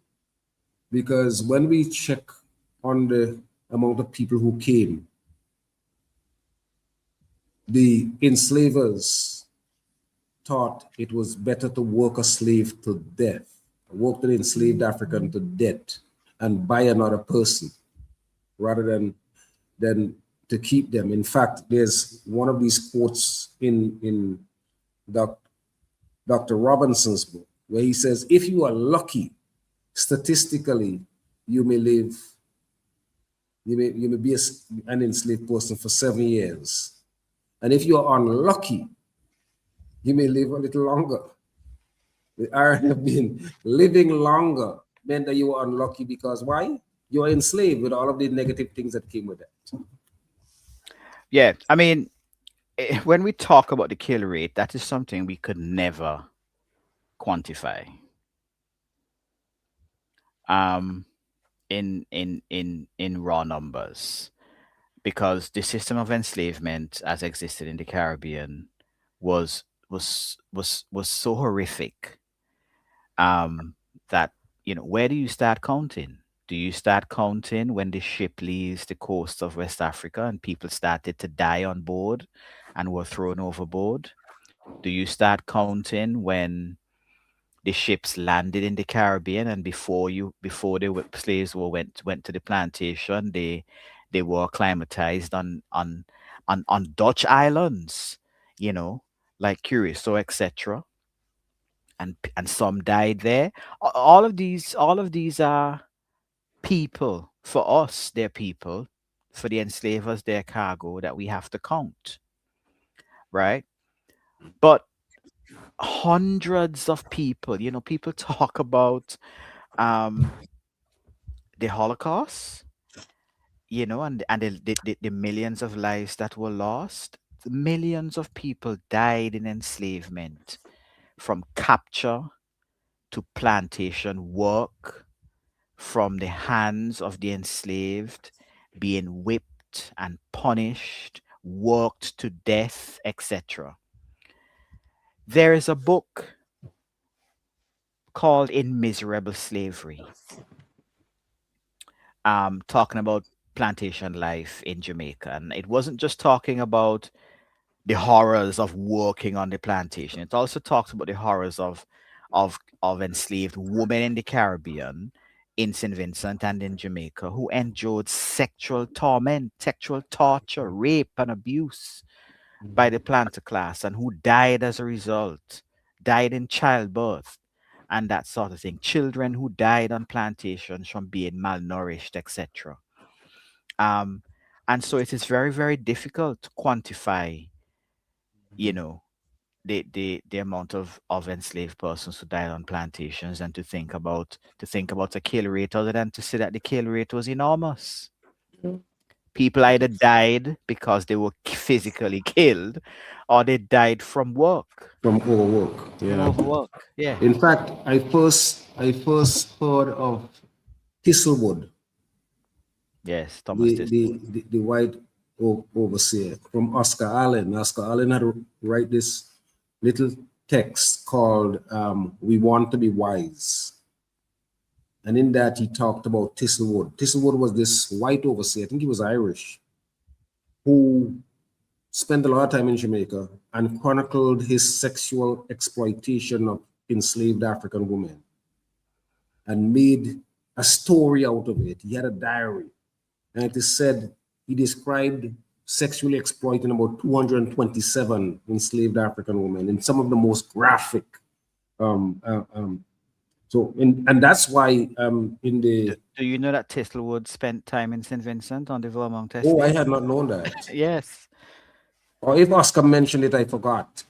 B: Because when we check on the amount of people who came, the enslavers thought it was better to work a slave to death, work an enslaved African to death, and buy another person, rather than to keep them. In fact, there's one of these quotes in Dr. Robinson's book, where he says, if you are lucky, statistically, you may live, you may be an enslaved person for 7 years. And if you are unlucky, you may live a little longer. The irony of being living longer meant that you were unlucky, because why? You are enslaved with all of the negative things that came with it.
C: Yeah, I mean, when we talk about the kill rate, that is something we could never quantify. In raw numbers, because the system of enslavement as existed in the Caribbean was so horrific, that, where do you start counting? Do you start counting when the ship leaves the coast of West Africa and people started to die on board, and were thrown overboard? Do you start counting when the ships landed in the Caribbean, and before slaves went to the plantation, they were acclimatized on Dutch islands, you know, like Curacao, etc. And some died there. All of these are people. For us, they're people. For the enslavers, they're cargo that we have to count, right? But hundreds of people, people talk about um the Holocaust, and the millions of lives that were lost. Millions of people died in enslavement, from capture to plantation work, from the hands of the enslaved, being whipped and punished, worked to death, etc. There is a book called In Miserable Slavery, talking about plantation life in Jamaica. And it wasn't just talking about the horrors of working on the plantation. It also talks about the horrors of enslaved women in the Caribbean, in St. Vincent and in Jamaica, who endured sexual torment, sexual torture, rape, and abuse by the planter class, and who died as a result, died in childbirth, and that sort of thing. Children who died on plantations from being malnourished, etc. Um, and so it is very, very difficult to quantify, you know, the amount of enslaved persons who died on plantations, and to think about a kill rate, other than to say that the kill rate was enormous. People either died because they were physically killed, or they died from work.
B: From overwork.
C: From
B: Yeah.
C: overwork. Yeah.
B: In fact, I first heard of Thistlewood,
C: Yes, Thomas.
B: the white overseer, from Oscar Allen. Oscar Allen had to write this little text called "We Want to Be Wise," and in that he talked about Thistlewood. Thistlewood was this white overseer, I think he was Irish, who spent a lot of time in Jamaica and chronicled his sexual exploitation of enslaved African women and made a story out of it. He had a diary, and it is said he described sexually exploiting about 227 enslaved African women in some of the most graphic. And that's why in the
C: Do you know that Thistlewood spent time in St. Vincent on the Vermont Estate?
B: oh, I had not known that.
C: Yes.
B: Or if Oscar mentioned it, I forgot.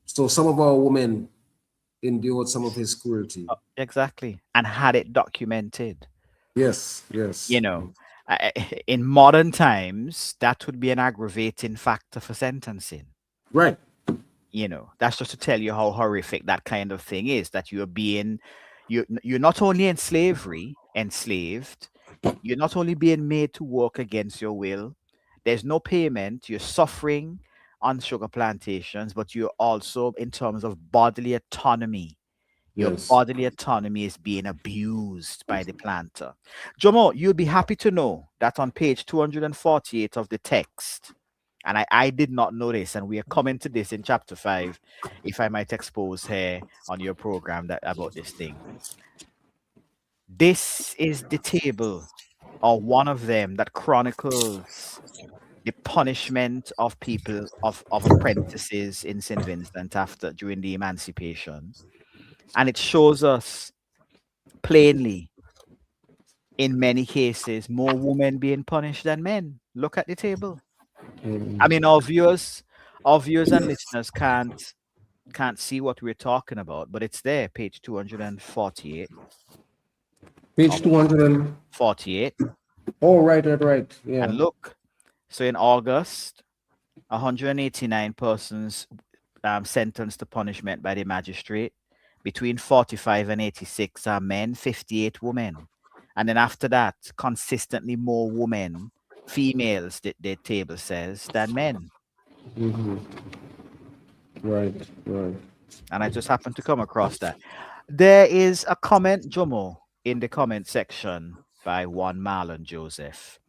B: So some of our women endured some of his cruelty.
C: Exactly. And had it documented.
B: Yes.
C: In modern times, that would be an aggravating factor for sentencing.
B: Right.
C: That's just to tell you how horrific that kind of thing is, that you're not only in slavery, enslaved, you're not only being made to work against your will, there's no payment, you're suffering on sugar plantations, but you're also, in terms of bodily autonomy, your
B: Yes.
C: bodily autonomy is being abused by the planter. Jomo, you'll be happy to know that on page 248 of the text, and I did not know this, and we are coming to this in chapter 5, if I might expose here on your program about this thing. This is the table, or one of them, that chronicles the punishment of people, of apprentices in St. Vincent during the emancipation. And it shows us plainly, in many cases, more women being punished than men. Look at the table. I mean, our viewers and listeners can't see what we're talking about, but it's there, page 248.
B: Page
C: 248.
B: Oh, right. Yeah.
C: And look, so in August, 189 persons sentenced to punishment by the magistrate. Between 45 and 86 are men, 58 women. And then after that, consistently more women, females, the table says, than men.
B: Mm-hmm. Right.
C: And I just happened to come across that. There is a comment, Jomo, in the comment section by one Marlon Joseph.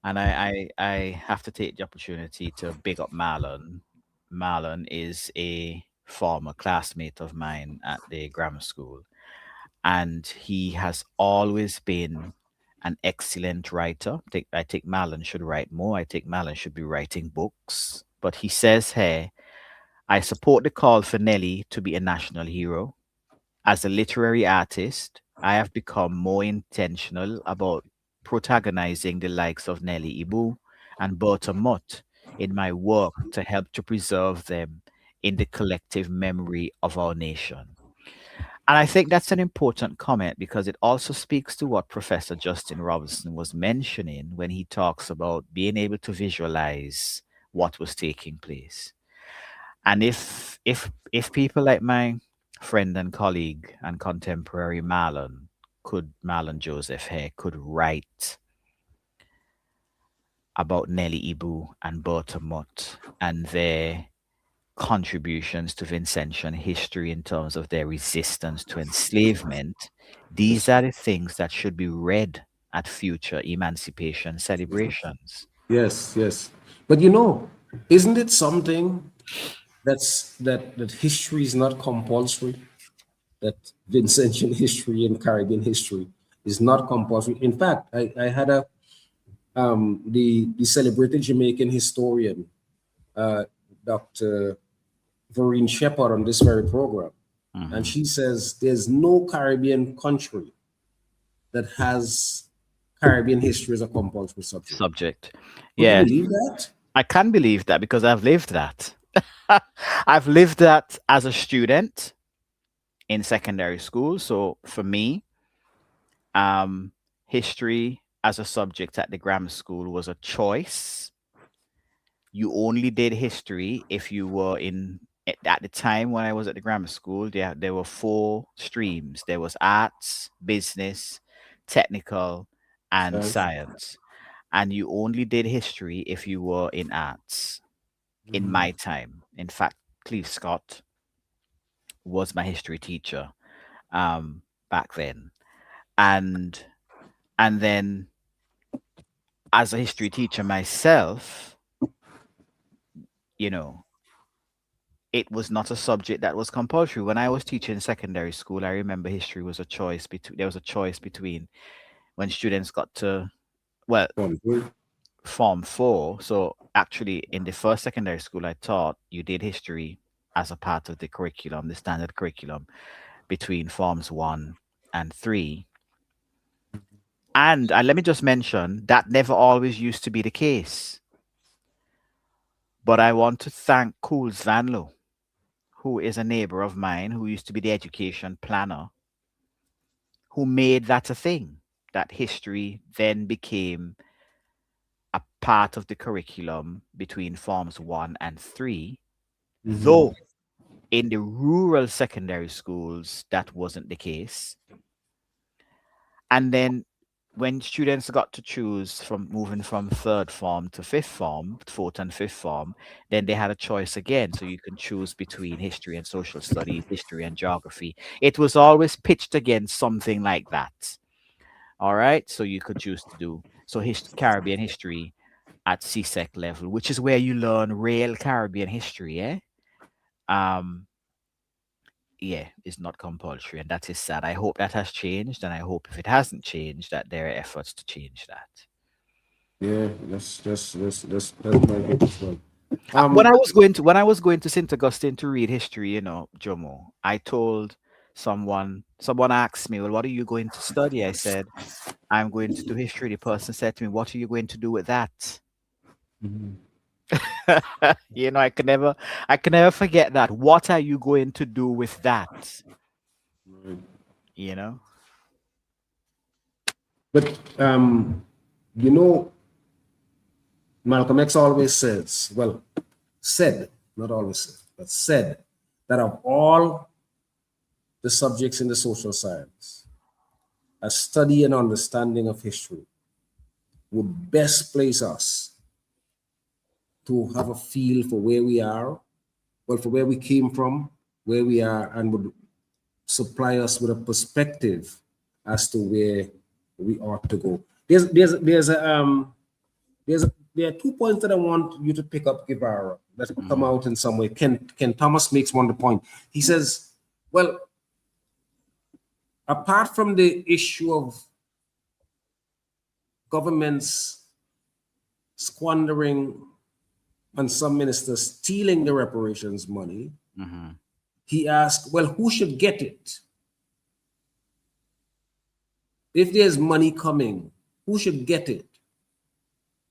C: And I have to take the opportunity to big up Marlon. Marlon is a former classmate of mine at the grammar school, and he has always been an excellent writer. I think Marlon should write more. I think Marlon should be writing books. But he says here, I support the call for Nelly to be a national hero. As a literary artist, I have become more intentional about protagonizing the likes of Nelly Ibu and Berta Mott in my work to help to preserve them in the collective memory of our nation. And I think that's an important comment because it also speaks to what Professor Justin Robinson was mentioning when he talks about being able to visualize what was taking place. And if people like my friend and colleague and contemporary Marlon Joseph here could write about Nelly Ibu and Berta Mott and their contributions to Vincentian history in terms of their resistance to enslavement, these are the things that should be read at future emancipation celebrations.
B: Yes, yes. But you know, isn't it something that history is not compulsory? That Vincentian history and Caribbean history is not compulsory. In fact, I had the celebrated Jamaican historian, Dr. Vereen Shepard, on this very program. And she says there's no Caribbean country that has Caribbean history as a compulsory subject.
C: Yeah.
B: Would you believe that?
C: I can believe that because I've lived that. I've lived that as a student in secondary school. So for me, history as a subject at the grammar school was a choice. You only did history if you were at the time when I was at the grammar school, there were 4 streams. There was arts, business, technical, and science. And you only did history if you were in arts in my time. In fact, Cleve Scott was my history teacher back then. And then as a history teacher myself, you know, it was not a subject that was compulsory. When I was teaching secondary school, I remember history was a choice there was a choice between when students got to, well, Form 4. So actually in the first secondary school I taught, you did history as a part of the curriculum, the standard curriculum, between Forms 1 and 3. And let me just mention, that never always used to be the case. But I want to thank Cools Vanlo, who is a neighbor of mine, who used to be the education planner, who made that a thing, that history then became a part of the curriculum between Forms 1 and 3, though in the rural secondary schools, that wasn't the case. And then when students got to choose from moving from 3rd form to 5th form, 4th and 5th form, then they had a choice again. So you can choose between history and social studies, history and geography. It was always pitched against something like that. All right. So you could choose to do Caribbean history at CSEC level, which is where you learn real Caribbean history. Yeah, it's not compulsory, and that is sad. I hope that has changed, and I hope if it hasn't changed, that there are efforts to change that.
B: Yeah, that's my hope as well.
C: When I was going to St. Augustine to read history, Jomo, I told someone asked me, well, what are you going to study? I said, I'm going to do history. The person said to me, what are you going to do with that? I can never forget that. What are you going to do with that?
B: But Malcolm X always says, not always said, but said that of all the subjects in the social science, a study and understanding of history would best place us to have a feel for where we are, for where we came from, where we are, and would supply us with a perspective as to where we ought to go. There's there are 2 points that I want you to pick up, Guevara, that come out in some way. Ken Thomas makes one point. He says, well, apart from the issue of governments squandering and some ministers stealing the reparations money, he asked, well, who should get it? If there's money coming, who should get it?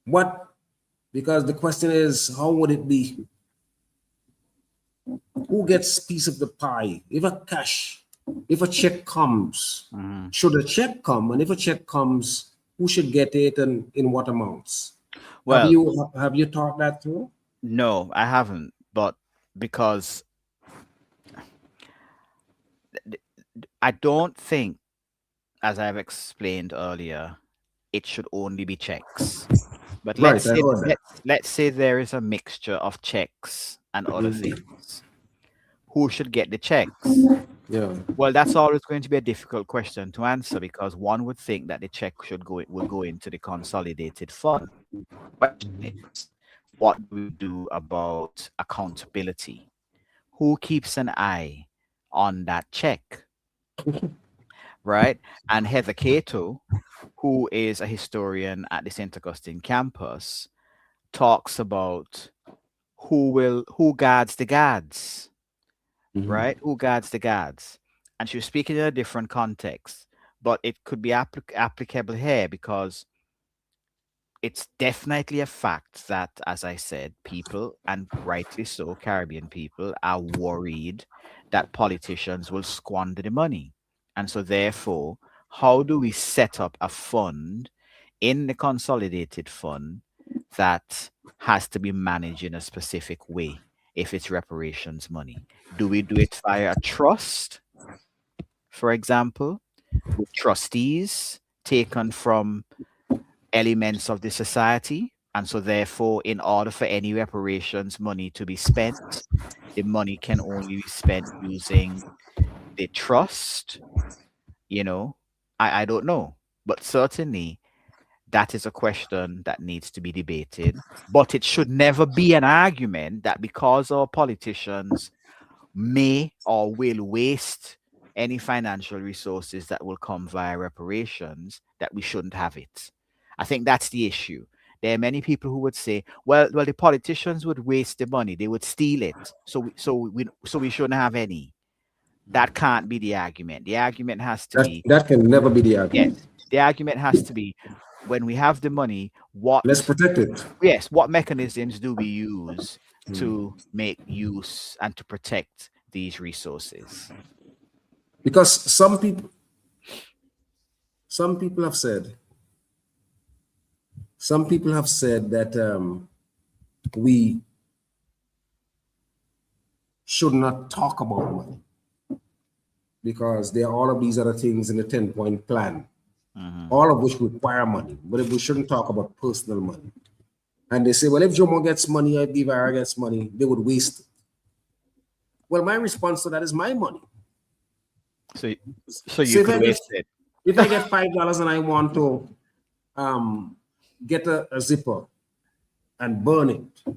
B: What? Because the question is, how would it be? Who gets piece of the pie? If a check comes, should a check come? And if a check comes, who should get it and in what amounts?
C: Well,
B: have you thought that through?
C: No, I haven't. But because I don't think, as I've explained earlier, it should only be checks. But let's say there is a mixture of checks and other things. Who should get the checks?
B: Yeah.
C: Well, that's always going to be a difficult question to answer, because one would think that the check would go into the consolidated fund. But what do we do about accountability? Who keeps an eye on that check? Right? And Heather Cato, who is a historian at the St. Augustine campus, talks about who guards the guards. Right? Who guards the guards? And she was speaking in a different context, but it could be applicable here, because it's definitely a fact that, as I said, people, and rightly so, Caribbean people, are worried that politicians will squander the money. And so therefore, how do we set up a fund in the consolidated fund that has to be managed in a specific way if it's reparations money? Do we do it via a trust, for example, with trustees taken from elements of the society? And so therefore, in order for any reparations money to be spent, the money can only be spent using the trust. I don't know. But certainly, that is a question that needs to be debated. But it should never be an argument that because our politicians may or will waste any financial resources that will come via reparations, that we shouldn't have it. I think that's the issue. There are many people who would say, well, the politicians would waste the money, they would steal it, so we shouldn't have any. That can't be the argument. The argument has to be
B: that can never be the argument.
C: Yes, the argument has to be, when we have the money,
B: let's protect it.
C: Yes, what mechanisms do we use to make use and to protect these resources?
B: Because some people have said that we should not talk about money, because there are all of these other things in the 10-point plan, all of which require money, but we shouldn't talk about personal money. And they say, well, if Jomo gets money, if Guevara gets money, they would waste it. Well, my response to that is my money.
C: So you could waste it.
B: If I get $5 and I want to get a zipper and burn it,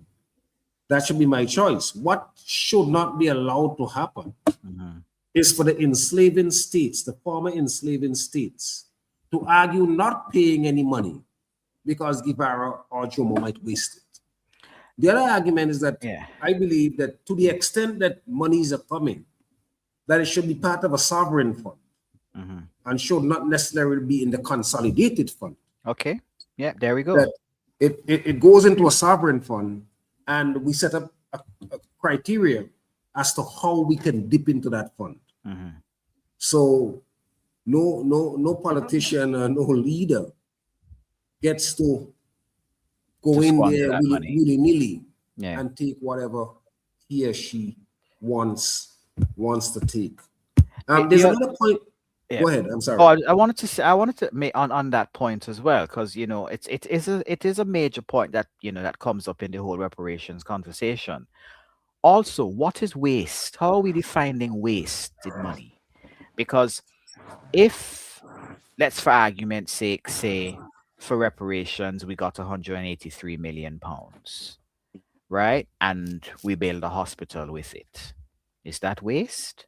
B: that should be my choice. What should not be allowed to happen is for the enslaving states, the former enslaving states, to argue not paying any money because Guevara or Jomo might waste it. The other argument is that I believe that to the extent that monies are coming, that it should be part of a sovereign fund and should not necessarily be in the consolidated fund.
C: Okay. Yeah, there we go.
B: That it goes into a sovereign fund, and we set up a criteria as to how we can dip into that fund. So no politician or no leader gets to go in there willy-nilly and take whatever he or she wants to take. There's another point.
C: Yeah.
B: Go ahead. I'm sorry.
C: Oh, I wanted to make on that point as well, because it is a major point that that comes up in the whole reparations conversation. Also, what is waste? How are we defining wasted money? Because if, let's for argument's sake say for reparations, we got 183 million pounds, right? And we built a hospital with it. Is that waste?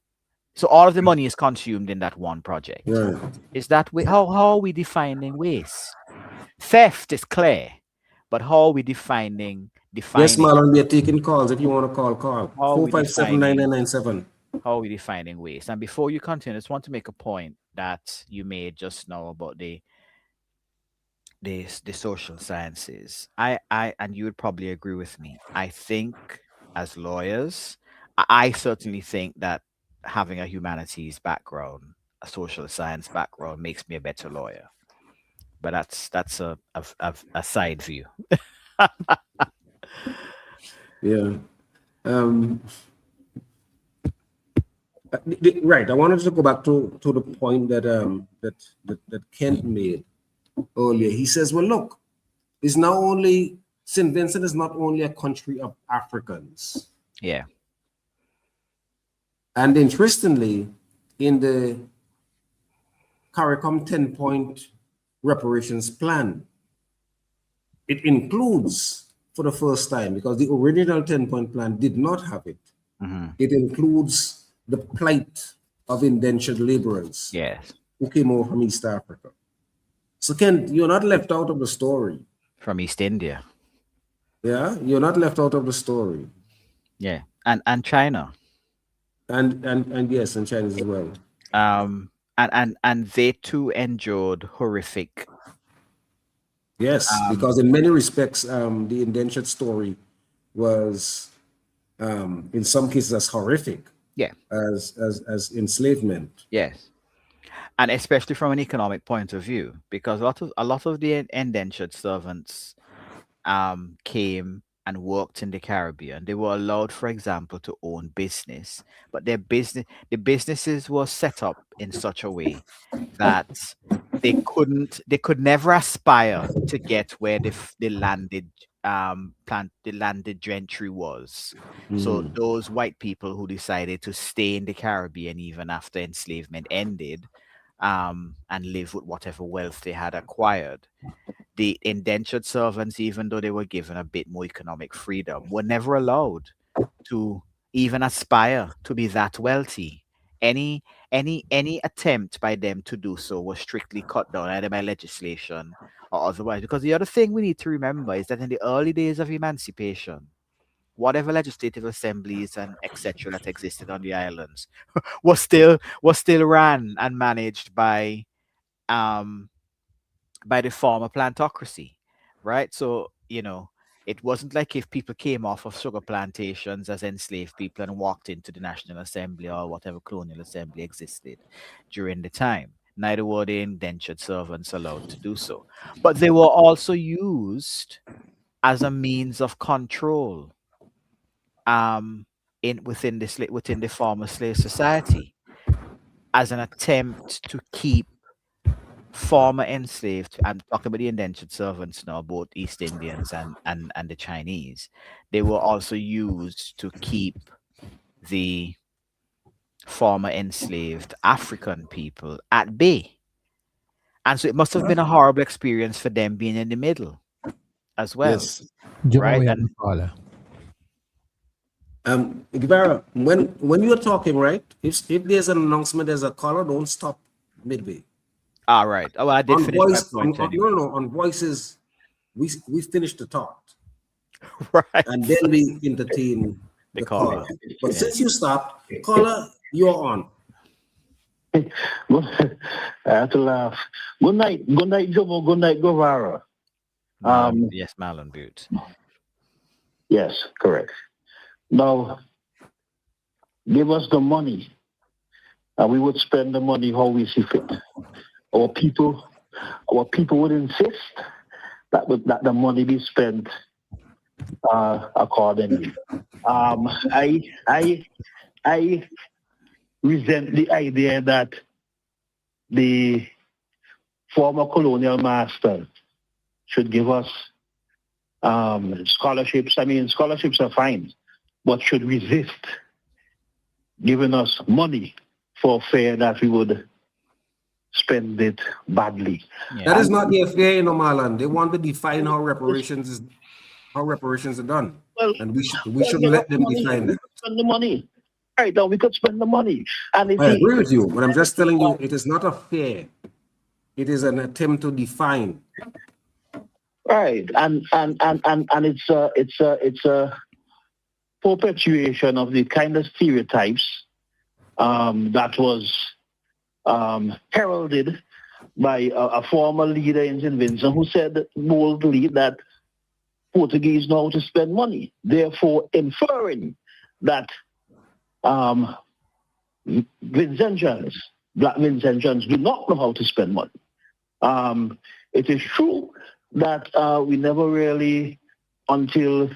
C: So all of the money is consumed in that one project.
B: Right.
C: Is that how are we defining waste? Theft is clear, but how are we defining
B: Yes, Marlon, we are taking calls. If you want to call.
C: How are we
B: 457-9997.
C: how are we defining waste? And before you continue, I just want to make a point that you made just now about the social sciences. I and you would probably agree with me. I think as lawyers, I certainly think that having a humanities background, a social science background, makes me a better lawyer. But that's a side view.
B: Yeah. Right. I wanted to go back to the point that that Kent made earlier. He says, well, look, it's not only St. Vincent is not only a country of Africans.
C: Yeah.
B: And interestingly, in the CARICOM 10-point reparations plan, it includes, for the first time, because the original 10-point plan did not have it, it includes the plight of indentured laborers
C: Yes.
B: who came over from East Africa. So Ken, you're not left out of the story.
C: From East India.
B: Yeah, you're not left out of the story.
C: Yeah. And China.
B: And yes, and China as well.
C: And they too endured horrific.
B: Yes, because in many respects, the indentured story was, in some cases, as horrific.
C: Yeah.
B: As enslavement.
C: Yes. And especially from an economic point of view, because a lot of the indentured servants came and worked in the Caribbean. They were allowed, for example, to own business, but the businesses were set up in such a way that they could never aspire to get where the landed gentry was. So those white people who decided to stay in the Caribbean even after enslavement ended, and live with whatever wealth they had acquired, the indentured servants, even though they were given a bit more economic freedom, were never allowed to even aspire to be that wealthy. Any attempt by them to do so was strictly cut down either by legislation or otherwise. Because the other thing we need to remember is that in the early days of emancipation, whatever legislative assemblies and etc. that existed on the islands was still ran and managed by the former plantocracy, right? So, it wasn't like if people came off of sugar plantations as enslaved people and walked into the National Assembly or whatever colonial assembly existed during the time. Neither were the indentured servants allowed to do so. But they were also used as a means of control within the former slave society, as an attempt to keep former enslaved, I'm talking about the indentured servants now, both East Indians and the Chinese. They were also used to keep the former enslaved African people at bay. And so it must have been a horrible experience for them being in the middle as well.
B: Yes.
C: Right? And
B: Guevara, when you're talking, right, if there's an announcement, there's a caller, don't stop midway.
C: All right. Oh, I did
B: on
C: finish
B: voice,
C: my point
B: on,
C: anyway.
B: No, on voices, we finished the talk.
C: Right.
B: And then we entertain the caller. But since you stopped, caller, you're on.
F: I have to laugh. Good night, Jomo. Good night, Guevara.
C: Yes, Marlon Boots.
F: Yes, correct. Now, give us the money, and we would spend the money how we see fit. Our people would insist that the money be spent accordingly. I resent the idea that the former colonial master should give us scholarships. I mean, scholarships are fine, but should resist giving us money for fare that we would spend it badly.
B: That is not the affair in Omalan. They want to define how reparations are done,
F: Well,
B: and we shouldn't let them define that.
F: Spend the money. Right now, we could spend the money, and if
B: I agree with you, but I'm just telling you, it is not a fair. It is an attempt to define.
F: right, and it's a perpetuation of the kind of stereotypes that was heralded by a former leader in St. Vincent who said boldly that Portuguese know how to spend money, therefore inferring that Vincentians, black Vincentians, do not know how to spend money. It is true that we never really, until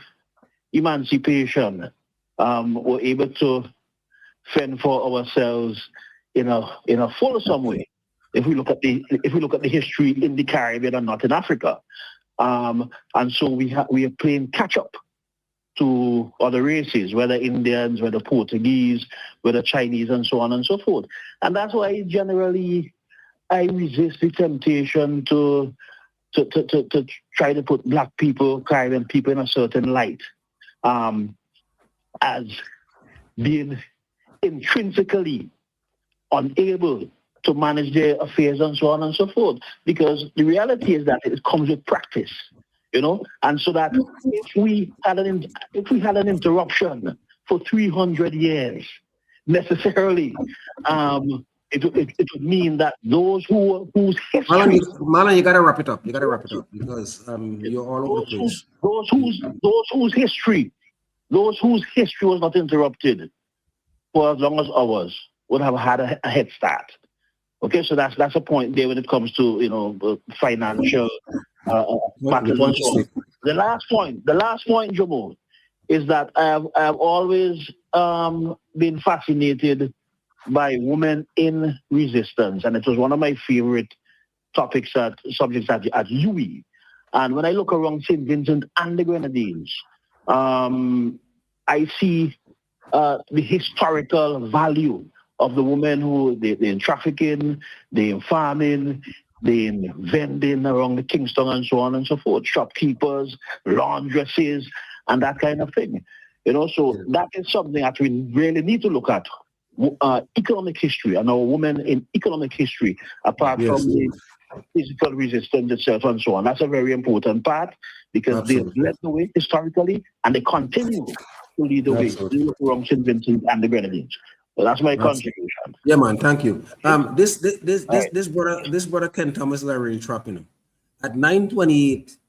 F: emancipation, were able to fend for ourselves in a fulsome way. If we look at the history in the Caribbean and not in Africa, and so we are playing catch up to other races, whether Indians, whether Portuguese, whether Chinese, and so on and so forth. And that's why generally I resist the temptation to try to put black people, Caribbean people in a certain light as being intrinsically unable to manage their affairs and so on and so forth. Because the reality is that it comes with practice, and so that if we had an interruption for 300 years, necessarily, it would mean that those whose history,
B: Marlon, you gotta wrap it up. Because you're all over the place.
F: Those whose history was not interrupted for as long as ours would have had a head start. Okay, so that's a point there when it comes to financial matters and so on. The last point, Jomo, is that I have always been fascinated by women in resistance, and it was one of my favorite subjects at UWI. And when I look around St. Vincent and the Grenadines, I see the historical value of the women who they're in trafficking, they're in farming, they're in vending around the Kingston and so on and so forth, shopkeepers, laundresses, and that kind of thing. So that is something that we really need to look at. Economic history and our women in economic history, apart from the physical resistance itself and so on. That's a very important part because they led the way historically and they continue to lead the way. They look around St. Vincent and the Grenadines. So that's my contribution.
B: Yeah, man. Thank you. This brother Ken Thomas Larry trapping at 9:28.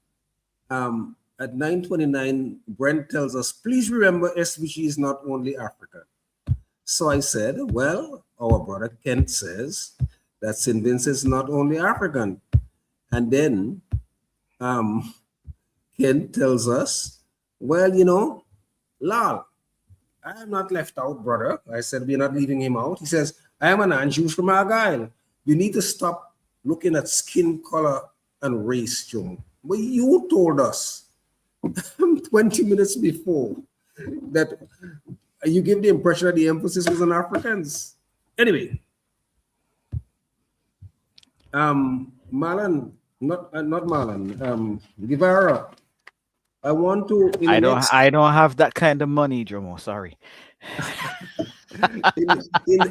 B: At 9:29, Brent tells us, please remember SVG is not only Africa. So I said, well, our brother Kent says that St. Vincent is not only African. And then Kent tells us, well, Lal, I am not left out, brother. I said, we're not leaving him out. He says, I am an Anjou from Argyle. You need to stop looking at skin color and race, Joe. But you told us 20 minutes before that you give the impression that the emphasis was on Africans. Anyway, Marlon, not Marlon, Guevara. I want to.
C: I don't have that kind of money, Jomo. Sorry.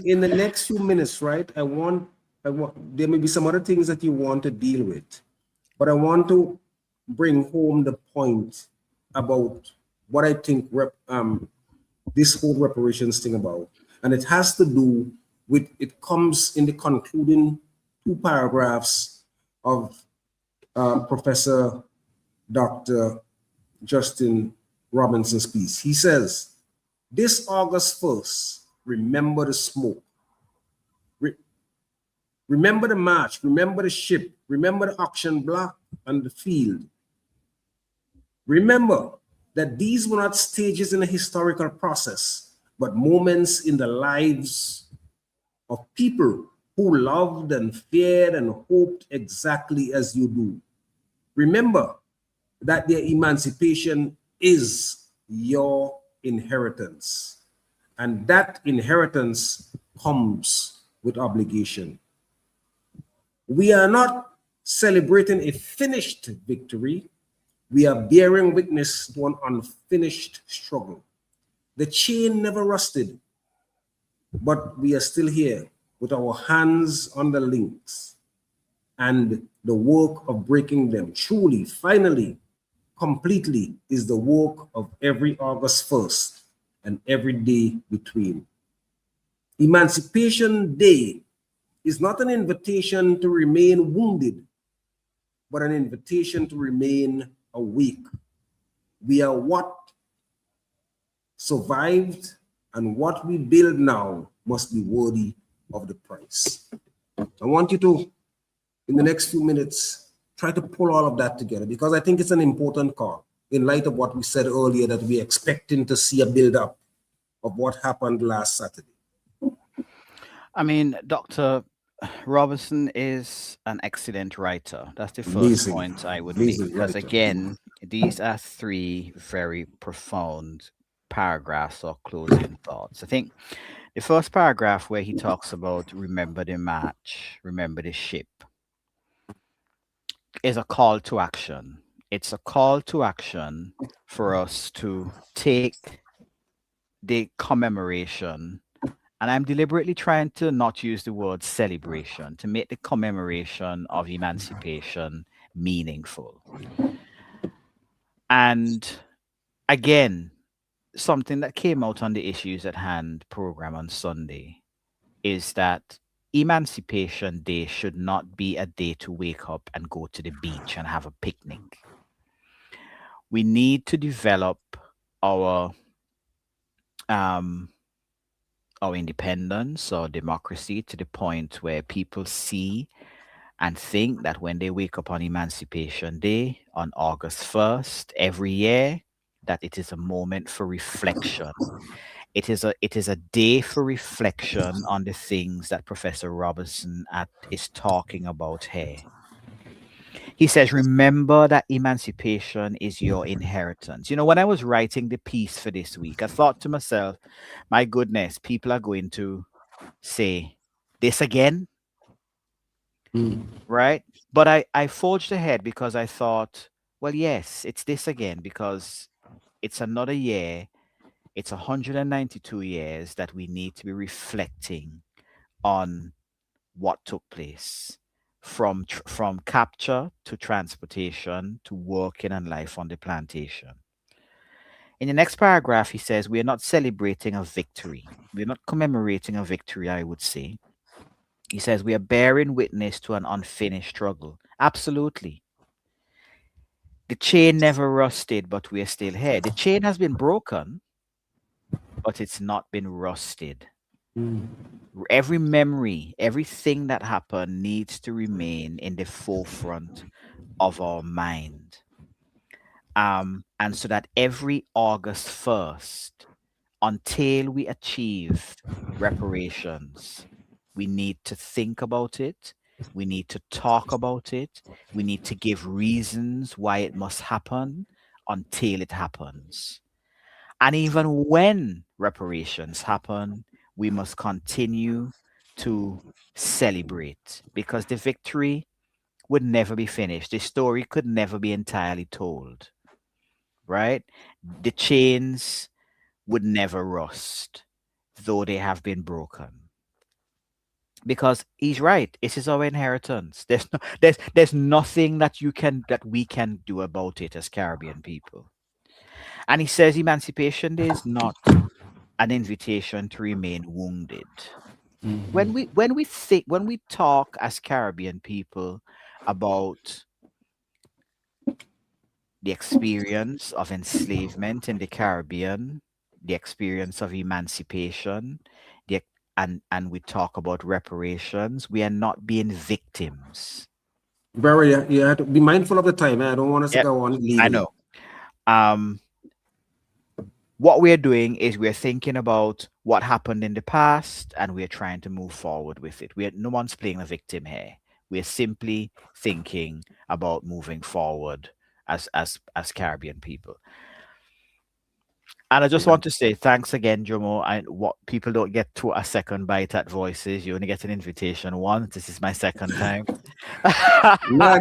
B: in the next few minutes, right? I want. There may be some other things that you want to deal with, but I want to bring home the point about what I think this whole reparations thing about, and it has to do with. It comes in the concluding 2 paragraphs of Professor Dr. Justin Robinson's piece. He says, this August 1st, remember the smoke. Remember the march, remember the ship, remember the auction block and the field. Remember that these were not stages in a historical process, but moments in the lives of people who loved and feared and hoped exactly as you do. Remember that their emancipation is your inheritance. And that inheritance comes with obligation. We are not celebrating a finished victory. We are bearing witness to an unfinished struggle. The chain never rusted, but we are still here with our hands on the links, and the work of breaking them truly, finally, completely is the work of every August 1st and every day between. Emancipation Day is not an invitation to remain wounded, but an invitation to remain awake. We are what survived, and what we build now must be worthy of the price. I want you to, in the next few minutes, try to pull all of that together, because I think it's an important call in light of what we said earlier, that we're expecting to see a build-up of what happened last Saturday.
C: I mean, Dr. Robertson is an excellent writer. That's the first
B: Amazing.
C: point I would
B: Amazing
C: make. Because
B: writer.
C: again, these are three very profound paragraphs or closing thoughts. I think the first paragraph, where he talks about remember the march, remember the ship, is a call to action. It's a call to action for us to take the commemoration, and I'm deliberately trying to not use the word celebration, to make the commemoration of emancipation meaningful. And again, something that came out on the Issues at Hand program on Sunday is that Emancipation Day should not be a day to wake up and go to the beach and have a picnic. We need to develop our independence or democracy to the point where people see and think that when they wake up on Emancipation Day on August 1st every year, that it is a moment for reflection. It is a day for reflection on the things that Professor Robertson is talking about here. He says, remember that emancipation is your inheritance. You know, when I was writing the piece for this week, I thought to myself, my goodness, people are going to say, this again? Right? But I forged ahead because I thought, well, yes, it's this again, because it's another year. It's 192 years that we need to be reflecting on what took place, from capture to transportation to working and life on the plantation. In the next paragraph, he says, we are not celebrating a victory. We're not commemorating a victory, I would say. He says, we are bearing witness to an unfinished struggle. Absolutely. The chain never rusted, but we are still here. The chain has been broken, but it's not been rusted. Every memory, everything that happened needs to remain in the forefront of our mind. And so that every August 1st, until we achieve reparations, we need to think about it. We need to talk about it. We need to give reasons why it must happen until it happens. And even when reparations happen, we must continue to celebrate, because the victory would never be finished. The story could never be entirely told, right? The chains would never rust, though they have been broken. Because he's right, this is our inheritance. There's nothing that we can do about it as Caribbean people. And he says Emancipation Day is not an invitation to remain wounded. When we talk as Caribbean people about the experience of enslavement in the Caribbean, the experience of emancipation, and we talk about reparations, we are not being victims.
B: Barry, you have to be mindful of the time. I don't want us to go on legally.
C: I know. What we're doing is we're thinking about what happened in the past, and we're trying to move forward with it. No one's playing a victim here. We're simply thinking about moving forward as Caribbean people. And I just want to say thanks again, Jomo. And what people don't get to a second bite at Voices, you only get an invitation once. This is my second time.
B: Yeah,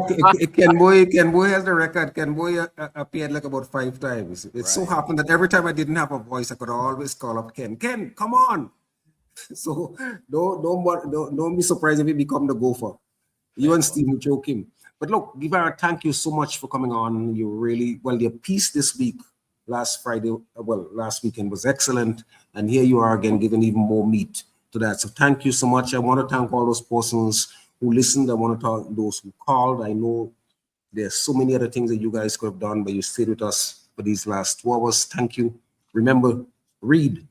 B: Ken Boy has the record. Ken Boy appeared like about 5 times. It so happened that every time I didn't have a voice, I could always call up Ken. Ken, come on. So don't be surprised if he become the gopher. You and Steve will choke him. But look, Guevara, thank you so much for coming on. You really, well, your piece this week, last weekend was excellent. And here you are again, giving even more meat to that. So thank you so much. I want to thank all those persons who listened. I want to thank those who called. I know there's so many other things that you guys could have done, but you stayed with us for these last 2 hours. Thank you. Remember, read,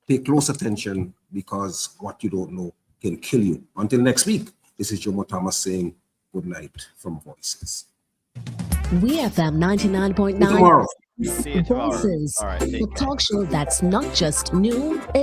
B: pay close attention, because what you don't know can kill you. Until next week, this is Jomo Thomas saying good night from Voices.
G: WeFM 99.9
B: Tomorrow.
C: See you tomorrow.
G: Voices,
C: All right, take
G: the
C: care.
G: talk show that's not just new.